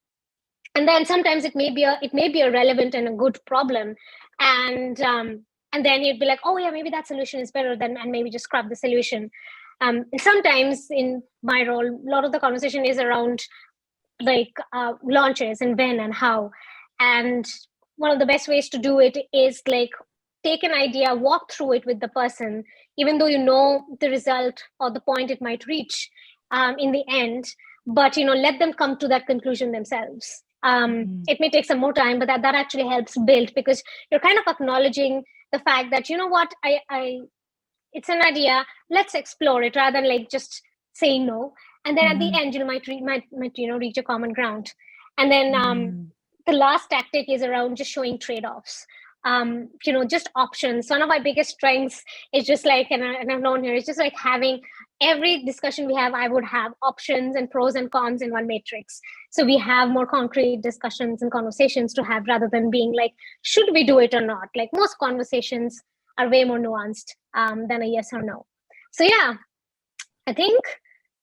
B: then sometimes it may be a relevant and a good problem, and then you'd be like, oh yeah, maybe that solution is better than, and maybe just scrap the solution. And sometimes in my role, a lot of the conversation is around like launches and when and how. And one of the best ways to do it is like, take an idea, walk through it with the person, even though you know the result or the point it might reach in the end, but let them come to that conclusion themselves. It may take some more time, but that actually helps build, because you're kind of acknowledging the fact that, what, I it's an idea, let's explore it, rather than like just saying no. And then at the end, might reach a common ground. And then the last tactic is around just showing trade-offs. Just options. One of my biggest strengths is just like, and I've known here, it's just like having every discussion we have, I would have options and pros and cons in one matrix. So we have more concrete discussions and conversations to have, rather than being like, should we do it or not? Like, most conversations are way more nuanced than a yes or no. So yeah, I think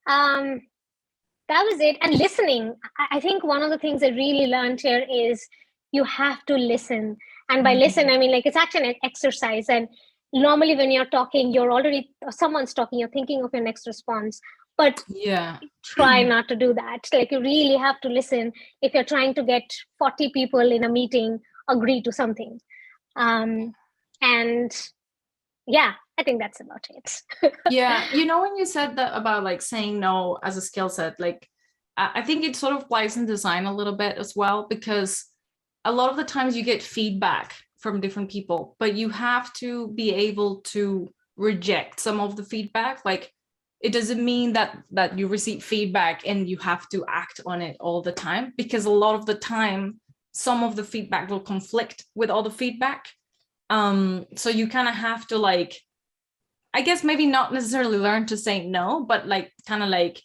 B: that was it. And listening, I think one of the things I really learned here is you have to listen. And by listen, I mean, like, it's actually an exercise. And normally when you're talking, someone's talking, you're thinking of your next response. But try not to do that. Like, you really have to listen if you're trying to get 40 people in a meeting agree to something. And yeah, I think that's about it.
C: Yeah, when you said that about like saying no as a skill set, like, I think it sort of applies in design a little bit as well, because a lot of the times you get feedback from different people, but you have to be able to reject some of the feedback. Like, it doesn't mean that you receive feedback and you have to act on it all the time, because a lot of the time some of the feedback will conflict with all the feedback. So you kind of have to, like, I guess maybe not necessarily learn to say no, but like kind of like,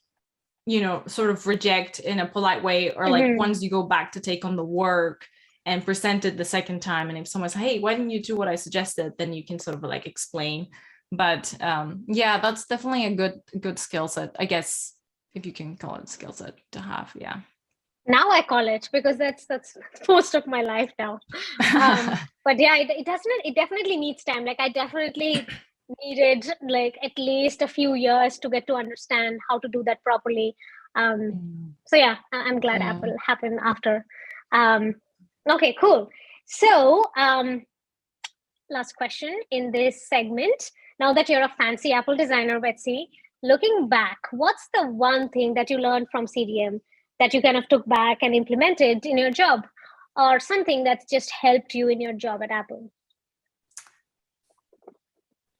C: sort of reject in a polite way, or like once you go back to take on the work and present it the second time, and if someone says, hey, why didn't you do what I suggested, then you can sort of like explain. But yeah, that's definitely a good skill set, I guess, if you can call it a skill set to have. Yeah,
B: now I call it, because that's most of my life now. But yeah, it definitely needs time. Like, I definitely needed like at least a few years to get to understand how to do that properly. So yeah, I'm glad Apple happened after. Okay, cool. So last question in this segment. Now that you're a fancy Apple designer, Betsy, looking back, what's the one thing that you learned from CDM that you kind of took back and implemented in your job, or something that's just helped you in your job at Apple?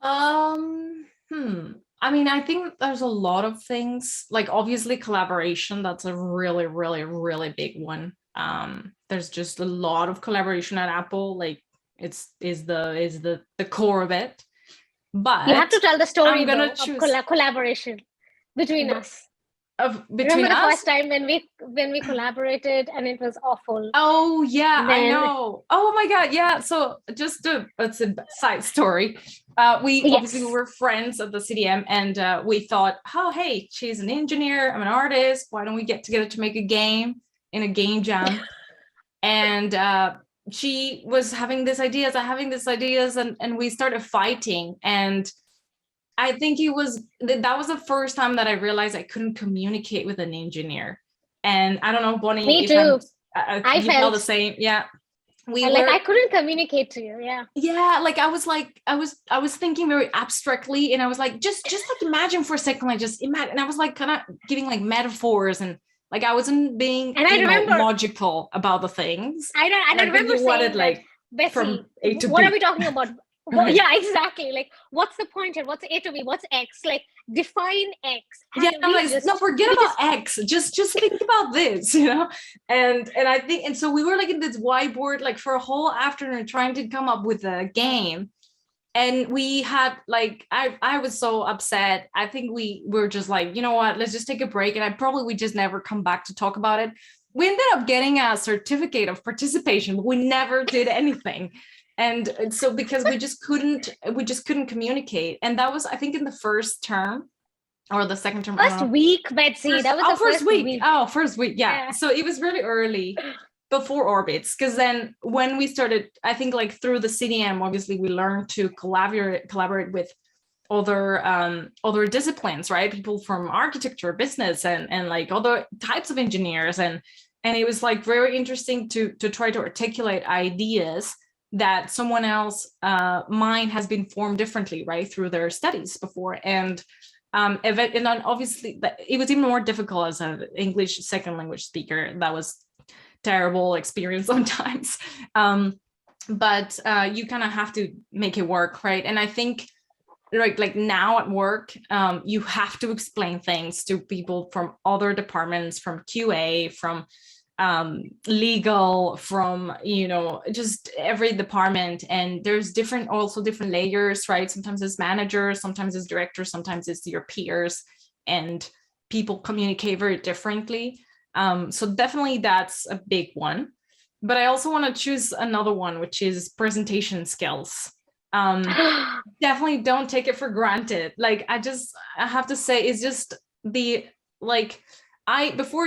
C: I mean, I think there's a lot of things, like obviously collaboration, that's a really, really, really big one. There's just a lot of collaboration at Apple, like is the core of it. But
B: you have to tell the story
C: I'm gonna
B: though,
C: choose
B: of collaboration between us.
C: between
B: Remember the
C: us?
B: first time when we collaborated and it was awful?
C: Oh yeah, I
B: Then
C: know. Oh my God, yeah. So just it's a side story. We
B: yes.
C: obviously were friends at the CDM, and we thought, oh hey, she's an engineer, I'm an artist. Why don't we get together to make a game in a game jam? And she was having these ideas, I having these ideas, and we started fighting. And I think that was the first time that I realized I couldn't communicate with an engineer. And I don't know, Bonnie,
B: Me
C: if
B: too.
C: you felt the same. Yeah.
B: I couldn't communicate to you.
C: Yeah, like I was thinking very abstractly, and I was like, just like imagine for a second, like just imagine. And I was like kind of giving like metaphors, and like I wasn't being
B: And I remember
C: logical about the things.
B: I remember saying
C: like
B: Betsy,
C: from A to
B: what
C: B.
B: are we talking about?
C: Right.
B: Yeah, exactly. Like, what's the point here? What's A to B? What's X? Like, define X.
C: And I'm like, no, forget about X. Just think about this, And I think, and so we were like in this whiteboard, like for a whole afternoon trying to come up with a game. And we had like, I was so upset. I think we were just like, you know what, let's just take a break. And we just never come back to talk about it. We ended up getting a certificate of participation, but we never did anything. And so because we just couldn't communicate. And that was, I think, in the first term or the second term.
B: First week, Betsy. That was the first week.
C: Oh, first week. Yeah. So it was really early before Orbits, because then when we started, I think like through the CDM, obviously we learned to collaborate with other disciplines, right? People from architecture, business, and like other types of engineers. And it was like very interesting to try to articulate ideas that someone else mind has been formed differently, right, through their studies before. And then obviously it was even more difficult as an English second language speaker. That was terrible experience sometimes. But you kind of have to make it work, right? And I think like now at work, you have to explain things to people from other departments, from QA, from legal, from just every department. And there's different layers, right? Sometimes it's managers, sometimes it's directors, sometimes it's your peers, and people communicate very differently. So definitely that's a big one. But I also want to choose another one, which is presentation skills. Definitely don't take it for granted. Like I have to say, it's just before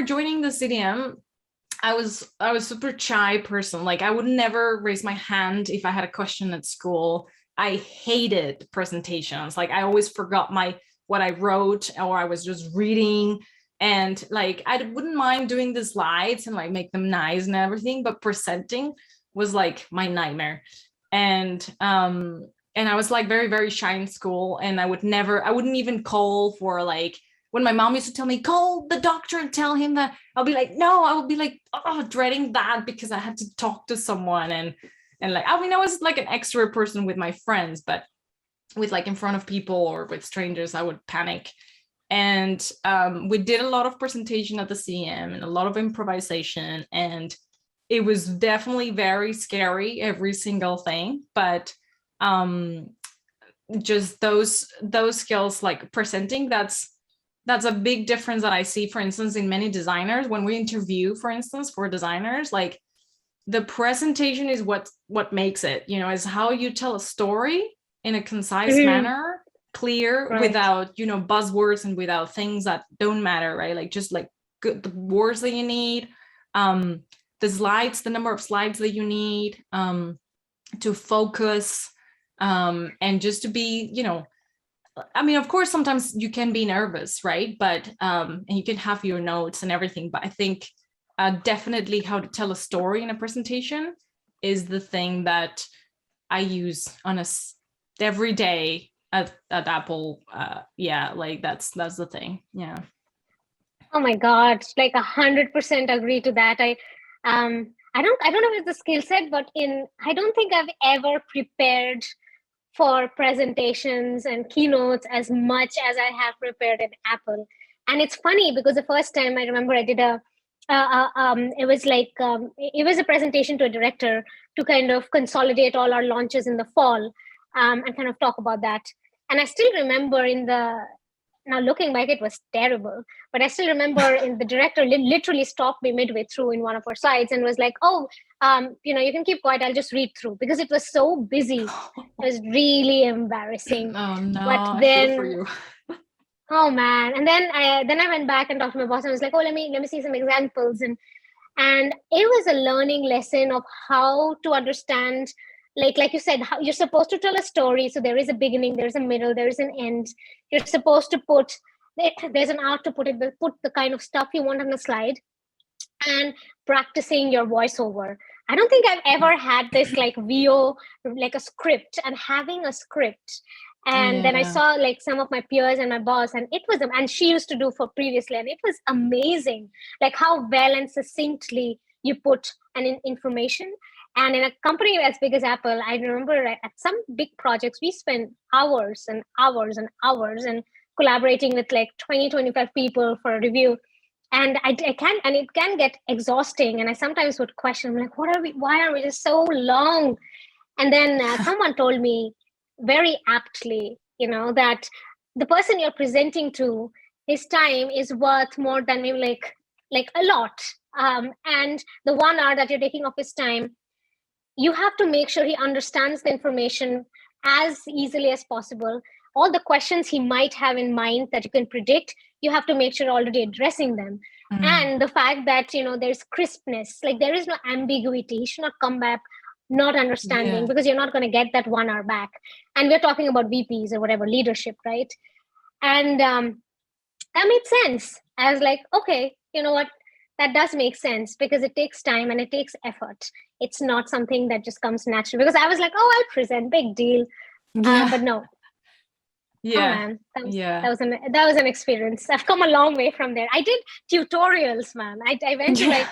C: joining the CDM, I was super shy person. Like I would never raise my hand if I had a question at school. I hated presentations. Like I always forgot what I wrote, or I was just reading. And like I wouldn't mind doing the slides and like make them nice and everything, but presenting was like my nightmare. And I was like very, very shy in school, and I wouldn't even call for like, when my mom used to tell me, call the doctor and tell him that, I'll be like, no, I would be like, dreading that because I had to talk to someone. And like, I mean, I was like an extrovert person with my friends, but with like in front of people or with strangers, I would panic. And we did a lot of presentation at the CM and a lot of improvisation. And it was definitely very scary, every single thing. But just those skills, like presenting, that's a big difference that I see, for instance, in many designers. When we interview, for instance, for designers, like the presentation is what makes it, is how you tell a story in a concise manner, clear, right, without, buzzwords and without things that don't matter, right? Like just like good, the words that you need, the slides, the number of slides that you need to focus, and just to be, I mean, of course, sometimes you can be nervous, right? But and you can have your notes and everything. But I think definitely how to tell a story in a presentation is the thing that I use on every day at Apple. Yeah, like that's the thing. Yeah.
B: Oh my God, like 100% agree to that. I don't know if it's the skill set, but I don't think I've ever prepared for presentations and keynotes as much as I have prepared in Apple. And it's funny because the first time I remember I did it was it was a presentation to a director to kind of consolidate all our launches in the fall, and kind of talk about that. And I still remember now looking back, it was terrible. But I still remember the director literally stopped me midway through in one of our slides and was like, "Oh, you can keep quiet. I'll just read through," because it was so busy. It was really embarrassing.
C: Oh no,
B: But
C: I
B: then,
C: feel for you.
B: oh man! And then I went back and talked to my boss and I was like, "Oh, let me see some examples." And it was a learning lesson of how to understand, like you said, how you're supposed to tell a story. So there is a beginning, there's a middle, there is an end. You're supposed to there's an art to put the kind of stuff you want on the slide, and practicing your voiceover. I don't think I've ever had this like VO, like a script, and having a script. And then I saw like some of my peers and my boss, and and she used to do for previously, and it was amazing, like how well and succinctly you put an information. And in a company as big as Apple, I remember at some big projects, we spent hours and hours and hours and collaborating with like 20-25 people for a review. And it can get exhausting. And I sometimes would question, like, why are we just so long? And then someone told me very aptly, that the person you're presenting to, his time is worth more than maybe like a lot. And the 1 hour that you're taking off his time, you have to make sure he understands the information as easily as possible. All the questions he might have in mind that you can predict, you have to make sure you're already addressing them. And the fact that, there's crispness, like there is no ambiguity. He should not come back not understanding, because you're not going to get that 1 hour back. And we're talking about VPs or whatever, leadership, right? And that made sense. I was like, okay, you know what? That does make sense, because it takes time and it takes effort. It's not something that just comes naturally, because I was like, oh, I'll present, big deal. But no.
C: Yeah.
B: Oh, man. That was an experience. I've come a long way from there. I did tutorials, man. I went to like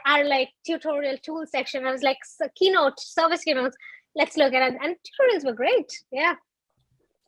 B: our like tutorial tool section. I was like, keynote, service keynotes. Let's look at it. And tutorials were great. Yeah.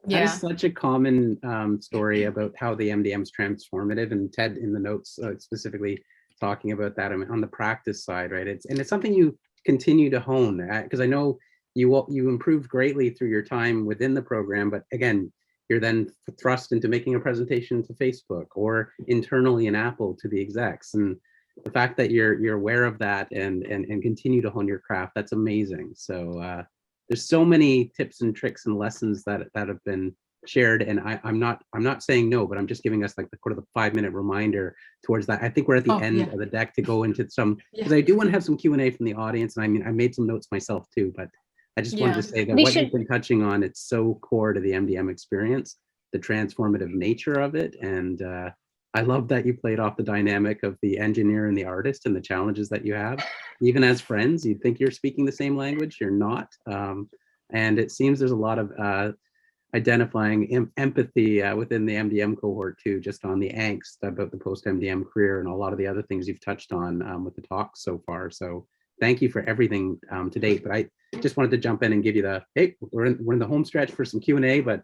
A: That is such a common story about how the MDM is transformative, and Ted in the notes specifically talking about that on the practice side, right? It's something you continue to hone, because I know you improved greatly through your time within the program, but again, you're then thrust into making a presentation to Facebook or internally in Apple to the execs, and the fact that you're aware of that and continue to hone your craft, that's amazing. So there's so many tips and tricks and lessons that have been shared, and I'm not saying no, but I'm just giving us like the 5-minute reminder towards that. I think we're at the end of the deck to go into some, because I do want to have some Q&A from the audience, and I mean I made some notes myself too, but I just wanted to say that you've been touching on, it's so core to the MDM experience, the transformative nature of it, and I love that you played off the dynamic of the engineer and the artist and the challenges that you have. Even as friends, you'd think you're speaking the same language, you're not. And it seems there's a lot of identifying empathy within the MDM cohort too, just on the angst about the post-MDM career and a lot of the other things you've touched on with the talk so far. So thank you for everything to date. But I just wanted to jump in and give you hey, we're in the home stretch for some Q&A, but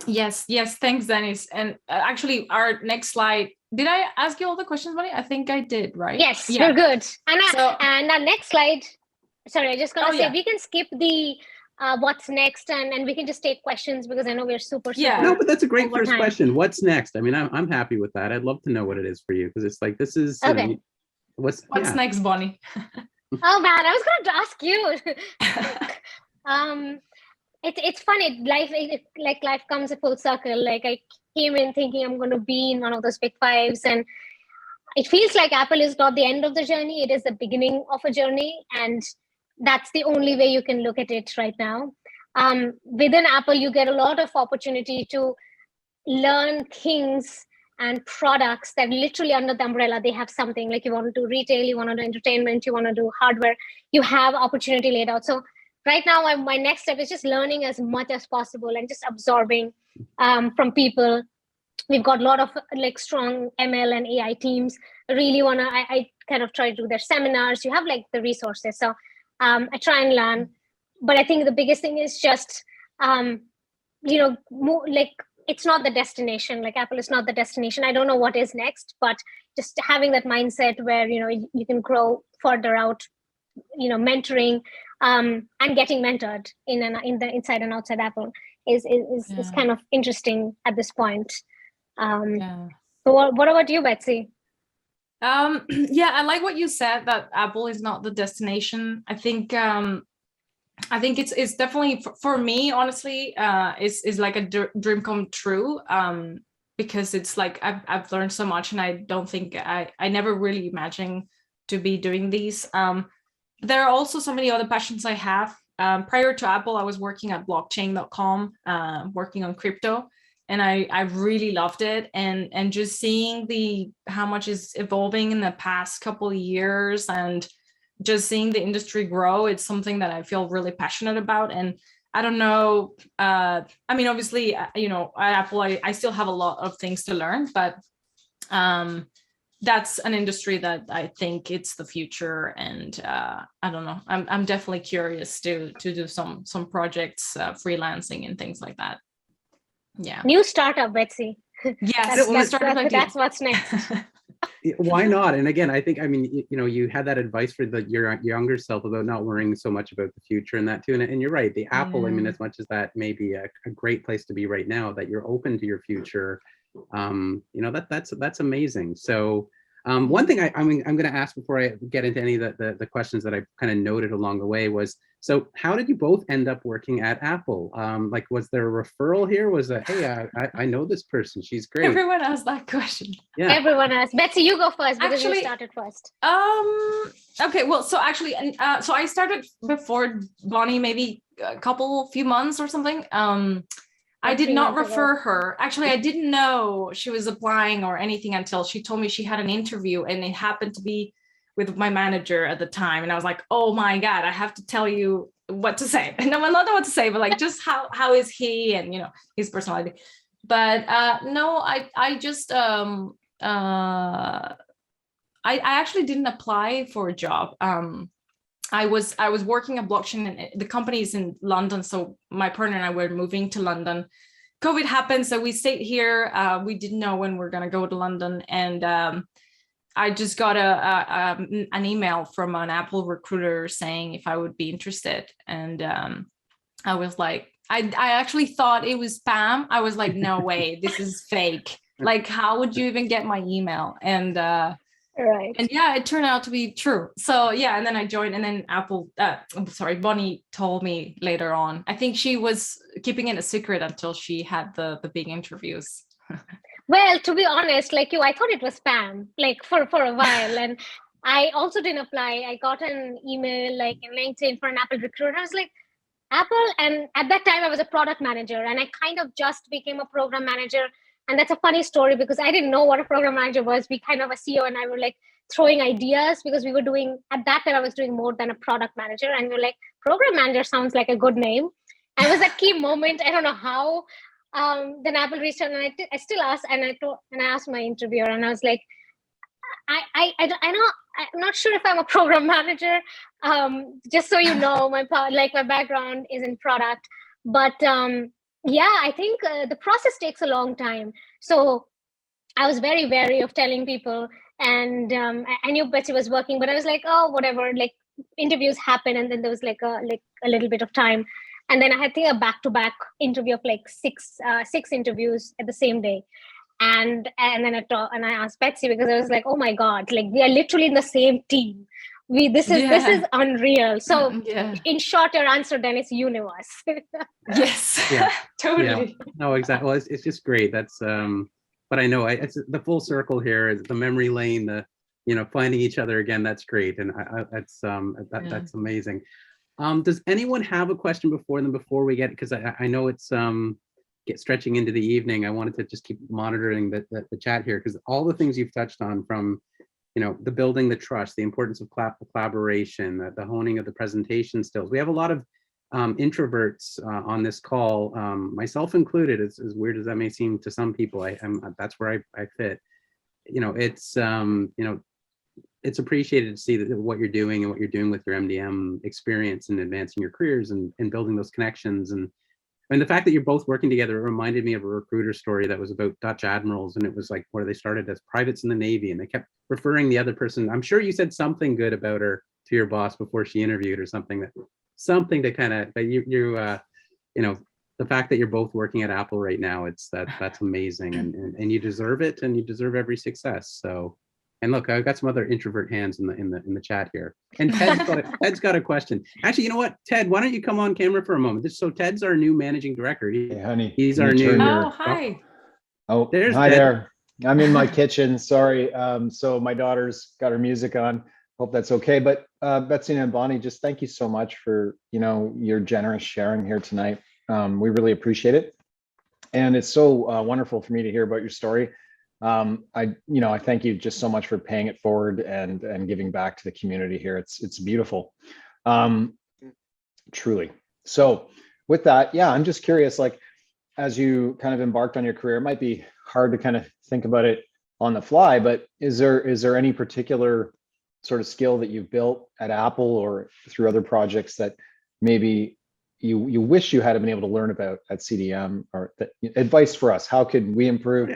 C: Yes, thanks, Dennis. And actually, our next slide, did I ask you all the questions, Bonnie? I think I did, right?
B: Yes, you're good. And our next slide, sorry, I just gonna say, we can skip the what's next, and we can just take questions, because I know we're super
A: no, but that's a great first question. What's next? I mean, I'm happy with that. I'd love to know what it is for you, because it's like, this is what's
C: next, Bonnie?
B: Oh man, I was going to ask you. It's funny, life comes a full circle. Like I came in thinking I'm going to be in one of those big fives, and it feels like Apple is not the end of the journey. It is the beginning of a journey, and that's the only way you can look at it right now. Within Apple, you get a lot of opportunity to learn things and products that literally under the umbrella, they have something like you want to do retail, you want to do entertainment, you want to do hardware, you have opportunity laid out. So right now, my next step is just learning as much as possible and just absorbing from people. We've got a lot of like strong ML and AI teams. I kind of try to do their seminars. You have like the resources. So I try and learn. But I think the biggest thing is just, like it's not the destination. Like Apple is not the destination. I don't know what is next, but just having that mindset where, you can grow further out, mentoring and getting mentored inside and outside Apple is kind of interesting at this point. So what about you, Betsy?
C: I like what you said, that Apple is not the destination. I think it's definitely for me, honestly, is like a dream come true, because it's like I've learned so much, and I don't think I never really imagined to be doing these. There are also so many other passions I have. Prior to Apple, I was working at blockchain.com, working on crypto. And I really loved it, and just seeing how much is evolving in the past couple of years, and just seeing the industry grow, it's something that I feel really passionate about. And I don't know, I mean, obviously, at Apple, I still have a lot of things to learn, but that's an industry that I think it's the future. And I don't know, I'm definitely curious to do some projects, freelancing and things like that. Yeah.
B: New startup, Betsy.
C: Yes,
B: that's what's next.
A: Why not? And again, I think, you had that advice for your younger self about not worrying so much about the future and that too. And you're right. The Apple, as much as that may be a great place to be right now, that you're open to your future, that's amazing. So one thing I'm going to ask before I get into any of the questions that I kind of noted along the way was, so how did you both end up working at Apple? Like, was there a referral here? Was that, hey, I know this person, she's great?
C: Everyone asked that question.
A: Yeah.
B: Everyone asked. Betsy, you go first because you started first.
C: Okay, well, so actually, so I started before Bonnie, maybe a few months or something. I did not refer her. Actually, I didn't know she was applying or anything until she told me she had an interview, and it happened to be with my manager at the time. And I was like, oh my God, I have to tell you what to say. And no, not what to say, but like just how is he, and his personality. But no, I just I actually didn't apply for a job. I was working at blockchain, and the company is in London, so my partner and I were moving to London. COVID happened, so we stayed here. We didn't know when we're gonna go to London, and I just got an email from an Apple recruiter saying if I would be interested, and I was like, I actually thought it was spam. I was like, no way, this is fake. Like, how would you even get my email? And
B: right.
C: And yeah, it turned out to be true. So yeah, and then I joined, and then Bonnie told me later on. I think she was keeping it a secret until she had the big interviews.
B: Well, to be honest, like you, I thought it was spam, like for a while. And I also didn't apply. I got an email like in LinkedIn for an Apple recruiter. I was like, Apple? And at that time I was a product manager, and I kind of just became a program manager. And that's a funny story because I didn't know what a program manager was. We kind of, a CEO and I were like throwing ideas because we were doing, at that time I was doing more than a product manager. And we were like, program manager sounds like a good name. And it was that key moment. I don't know how. Then Apple reached out, and I still asked, and I asked my interviewer, and I was like, I'm not sure if I'm a program manager. Just so you know, my background is in product, but yeah, I think the process takes a long time. So I was very wary of telling people, and I knew Betsy was working, but I was like, oh, whatever. Like, interviews happen, and then there was like a little bit of time. And then I had a back-to-back interview of like six interviews at the same day. And then I asked Betsy because I was like, oh my God, like we are literally in the same team. This is unreal. So in short, your answer then is universe.
C: Yes.
A: Yeah.
C: Totally.
A: Yeah. No, exactly. Well, it's just great. That's but I know it's the full circle here, is the memory lane, finding each other again. That's great. And that's amazing. Does anyone have a question before we get, because I know it's stretching into the evening. I wanted to just keep monitoring the chat here, because all the things you've touched on, from the building the trust, the importance of collaboration, the honing of the presentation skills. We have a lot of introverts on this call, myself included, as weird as that may seem to some people. That's where I fit. It's appreciated to see what you're doing and what you're doing with your MDM experience and advancing your careers and building those connections. And the fact that you're both working together, it reminded me of a recruiter story that was about Dutch admirals. And it was like, where they started as privates in the Navy, and they kept referring the other person. I'm sure you said something good about her to your boss before she interviewed, or something to kind of, the fact that you're both working at Apple right now, that's amazing, and you deserve it, and you deserve every success. So, and look, I've got some other introvert hands in the chat here. And Ted's got a question. Actually, you know what, Ted, why don't you come on camera for a moment? So Ted's our new managing director.
D: Hey, honey.
A: He's our new.
C: Oh, hi.
D: Oh,
A: there's
D: hi
A: Ted.
D: there. I'm in my kitchen. Sorry. So my daughter's got her music on. Hope that's okay. But Bettsina and Bonnie, just thank you so much for your generous sharing here tonight. We really appreciate it, and it's so wonderful for me to hear about your story. I thank you just so much for paying it forward and giving back to the community here. It's beautiful, truly. So with that, yeah, I'm just curious, like, as you kind of embarked on your career, it might be hard to kind of think about it on the fly, but is there any particular sort of skill that you've built at Apple or through other projects that maybe you wish you had been able to learn about at CDM, or advice for us? How could we improve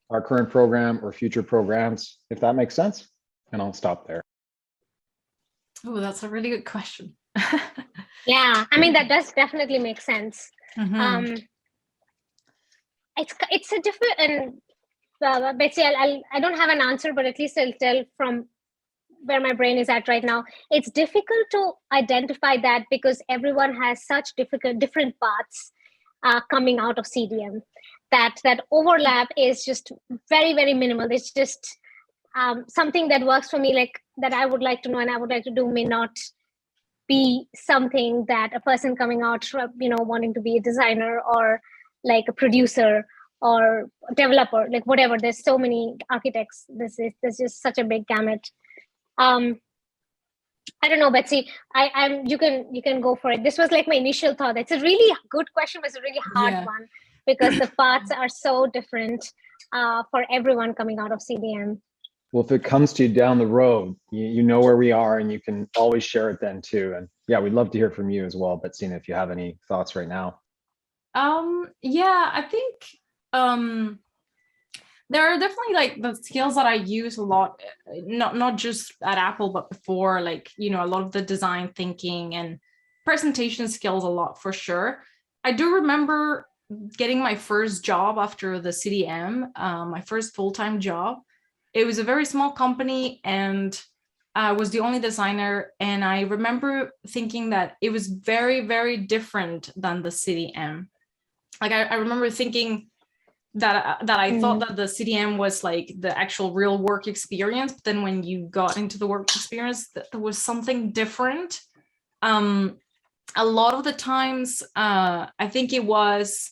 D: our current program or future programs, if that makes sense? And I'll stop there.
C: Oh, that's a really good question.
B: Yeah, I mean, that does definitely make sense.
C: Mm-hmm.
B: It's a different, and Betsy, I don't have an answer, but at least I'll tell from where my brain is at right now. It's difficult to identify that, because everyone has such different paths coming out of CDM. That overlap is just very, very minimal. It's just something that works for me, like that I would like to know and I would like to do, may not be something that a person coming out, wanting to be a designer or like a producer or a developer, like whatever. There's so many architects. There's just such a big gamut. I don't know, Betsy. You can go for it. This was like my initial thought. It's a really good question, but it's a really hard one, because the paths are so different for everyone coming out of CDM.
D: Well, if it comes to you down the road, you know where we are, and you can always share it then too. And yeah, we'd love to hear from you as well, Bettsina, if you have any thoughts right now.
C: Yeah, I think there are definitely like the skills that I use a lot, not just at Apple, but before, like, a lot of the design thinking and presentation skills a lot, for sure. I do remember getting my first job after the CDM, my first full-time job. It was a very small company, and I was the only designer. And I remember thinking that it was very, very different than the CDM. Like, I remember thinking that I thought that the CDM was like the actual real work experience, but then when you got into the work experience, there was something different. A lot of the times, I think it was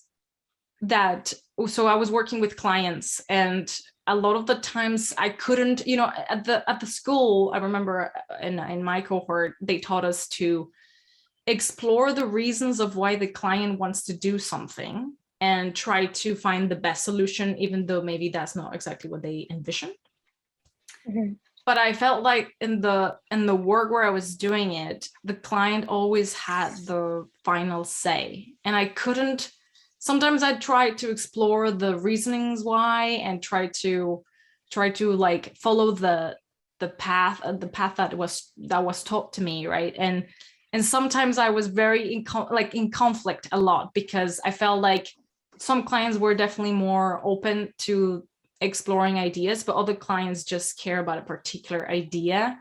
C: that, so I was working with clients, and a lot of the times I couldn't, at the school, I remember in my cohort, they taught us to explore the reasons of why the client wants to do something and try to find the best solution, even though maybe that's not exactly what they envisioned.
B: Mm-hmm.
C: But I felt like in the work where I was doing it, the client always had the final say. And I couldn't, sometimes I'd try to explore the reasonings why, and try to like follow the path that was taught to me, right? And sometimes I was very in conflict a lot, because I felt like some clients were definitely more open to exploring ideas, but other clients just care about a particular idea,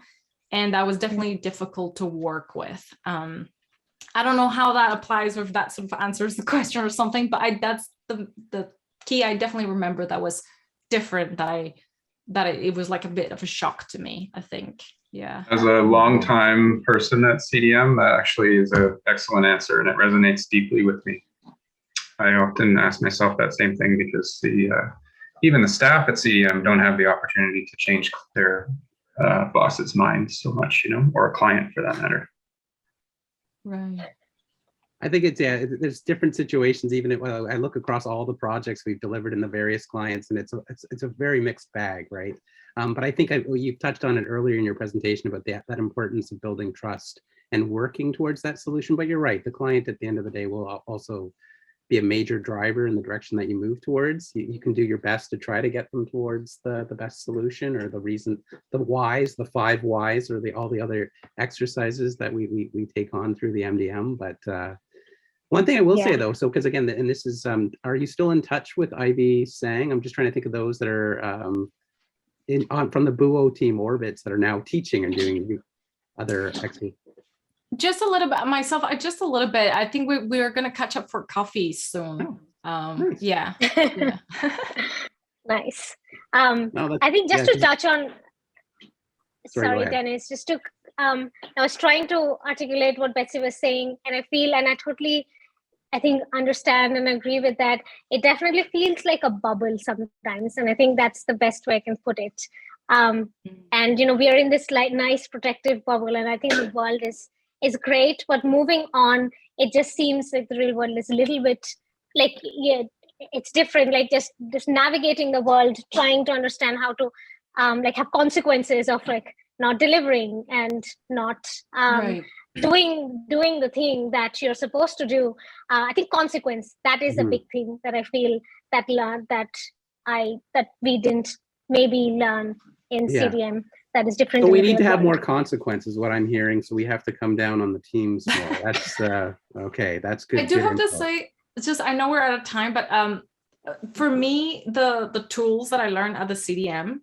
C: and that was definitely difficult to work with. I don't know how that applies, or if that sort of answers the question or something, but that's the key. I definitely remember that was different, that it was like a bit of a shock to me, I think. Yeah.
E: As a longtime person at CDM, that actually is an excellent answer, and it resonates deeply with me. I often ask myself that same thing because even the staff at CDM don't have the opportunity to change their boss's mind so much, you know, or a client for that matter.
C: Right.
A: I think it's, yeah, there's different situations. Even if I look across all the projects we've delivered in the various clients, and it's a very mixed bag, right? But I think you've touched on it earlier in your presentation about that importance of building trust and working towards that solution. But you're right, the client at the end of the day will also be a major driver in the direction that you move towards. You can do your best to try to get them towards the best solution, or the reason, the whys, the 5 whys, or all the other exercises that we take on through the MDM. But one thing I will say though, so because again, and this is, are you still in touch with Ivy Sang? I'm just trying to think of those that are from the BUO team orbits that are now teaching and doing other exercises.
C: Just a little bit myself. Just a little bit. I think we're gonna catch up for coffee soon.
A: Nice.
C: Yeah.
B: Nice.
A: No,
B: I think just to touch on.
A: Sorry,
B: Sorry, Dennis. Just to I was trying to articulate what Betsy was saying, and I feel, and I totally, I think, understand and agree with that. It definitely feels like a bubble sometimes, and I think that's the best way I can put it. And you know, we are in this like nice protective bubble, and I think the world is great, but moving on, it just seems like the real world is a little bit like, yeah, it's different. Like just navigating the world, trying to understand how to like have consequences of like not delivering and not doing the thing that you're supposed to do. I think consequence, that is a big thing that I feel that we didn't maybe learn in CDM. That is different.
A: So we need to have more consequences, what I'm hearing. So we have to come down on the teams more. That's okay. That's good.
C: I do have to say, it's just, I know we're out of time, but for me, the tools that I learned at the CDM,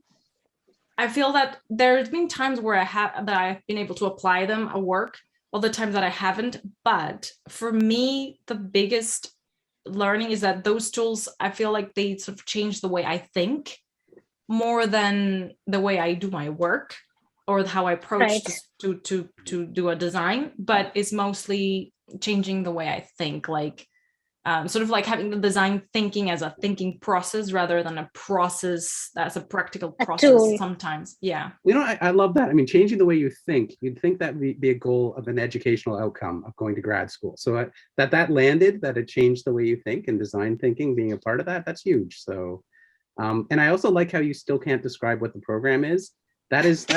C: I feel that there's been times where I've been able to apply them at work, other times that I haven't. But for me, the biggest learning is that those tools, I feel like they sort of change the way I think more than the way I do my work or how I approach to do a design, but it's mostly changing the way I think, like sort of like having the design thinking as a thinking process rather than a process that's a practical process sometimes. Yeah.
A: You know, I love that. I mean, changing the way you think, you'd think that would be a goal of an educational outcome of going to grad school. So that landed, that it changed the way you think, and design thinking being a part of that, that's huge. So, and I also like how you still can't describe what the program is. That's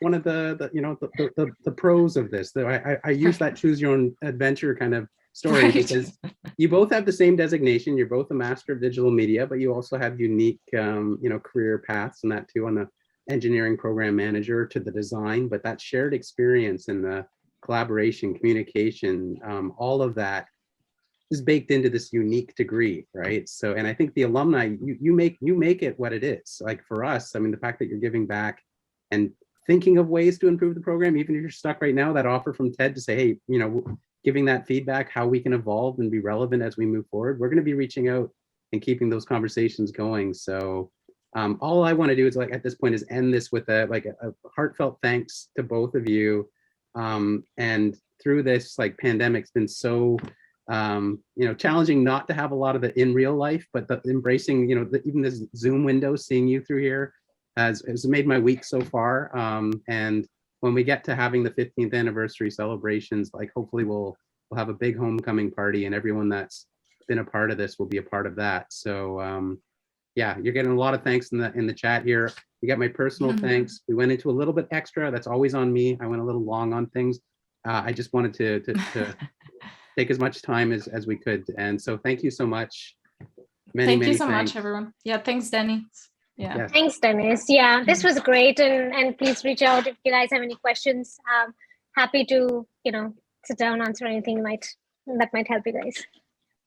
A: one of the pros of this. I use that choose your own adventure kind of story because you both have the same designation. You're both a master of digital media, but you also have unique career paths, and that too, on the engineering program manager to the design. But that shared experience and the collaboration, communication, all of that is baked into this unique degree, right? So, and I think the alumni, you make it what it is. Like for us, I mean, the fact that you're giving back and thinking of ways to improve the program, even if you're stuck right now, that offer from Ted to say, hey, you know, giving that feedback, how we can evolve and be relevant as we move forward. We're going to be reaching out and keeping those conversations going. So all I want to do is, like, at this point, is end this with a heartfelt thanks to both of you. And through this pandemic, it's been so challenging not to have a lot of it in real life, but embracing, even this Zoom window, seeing you through here has made my week so far. And when we get to having the 15th anniversary celebrations, hopefully we'll have a big homecoming party, and everyone that's been a part of this will be a part of that. So yeah, you're getting a lot of thanks in the chat here. You got my personal thanks. We went into a little bit extra. That's always on me. I went a little long on things. I just wanted to take as much time as we could. And so thank you so much.
C: Thank you so much, everyone. Yeah, thanks, Denny. Yeah.
B: Yes. Thanks, Dennis. Yeah, this was great. And please reach out if you guys have any questions. Happy to, sit down, answer anything that might help you guys.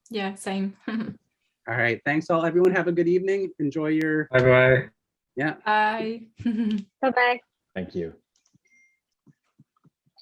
C: Yeah, same.
A: All right. Thanks all. Everyone have a good evening. Enjoy your...
E: Bye-bye.
A: Yeah.
C: Bye.
B: Bye-bye.
D: Thank you.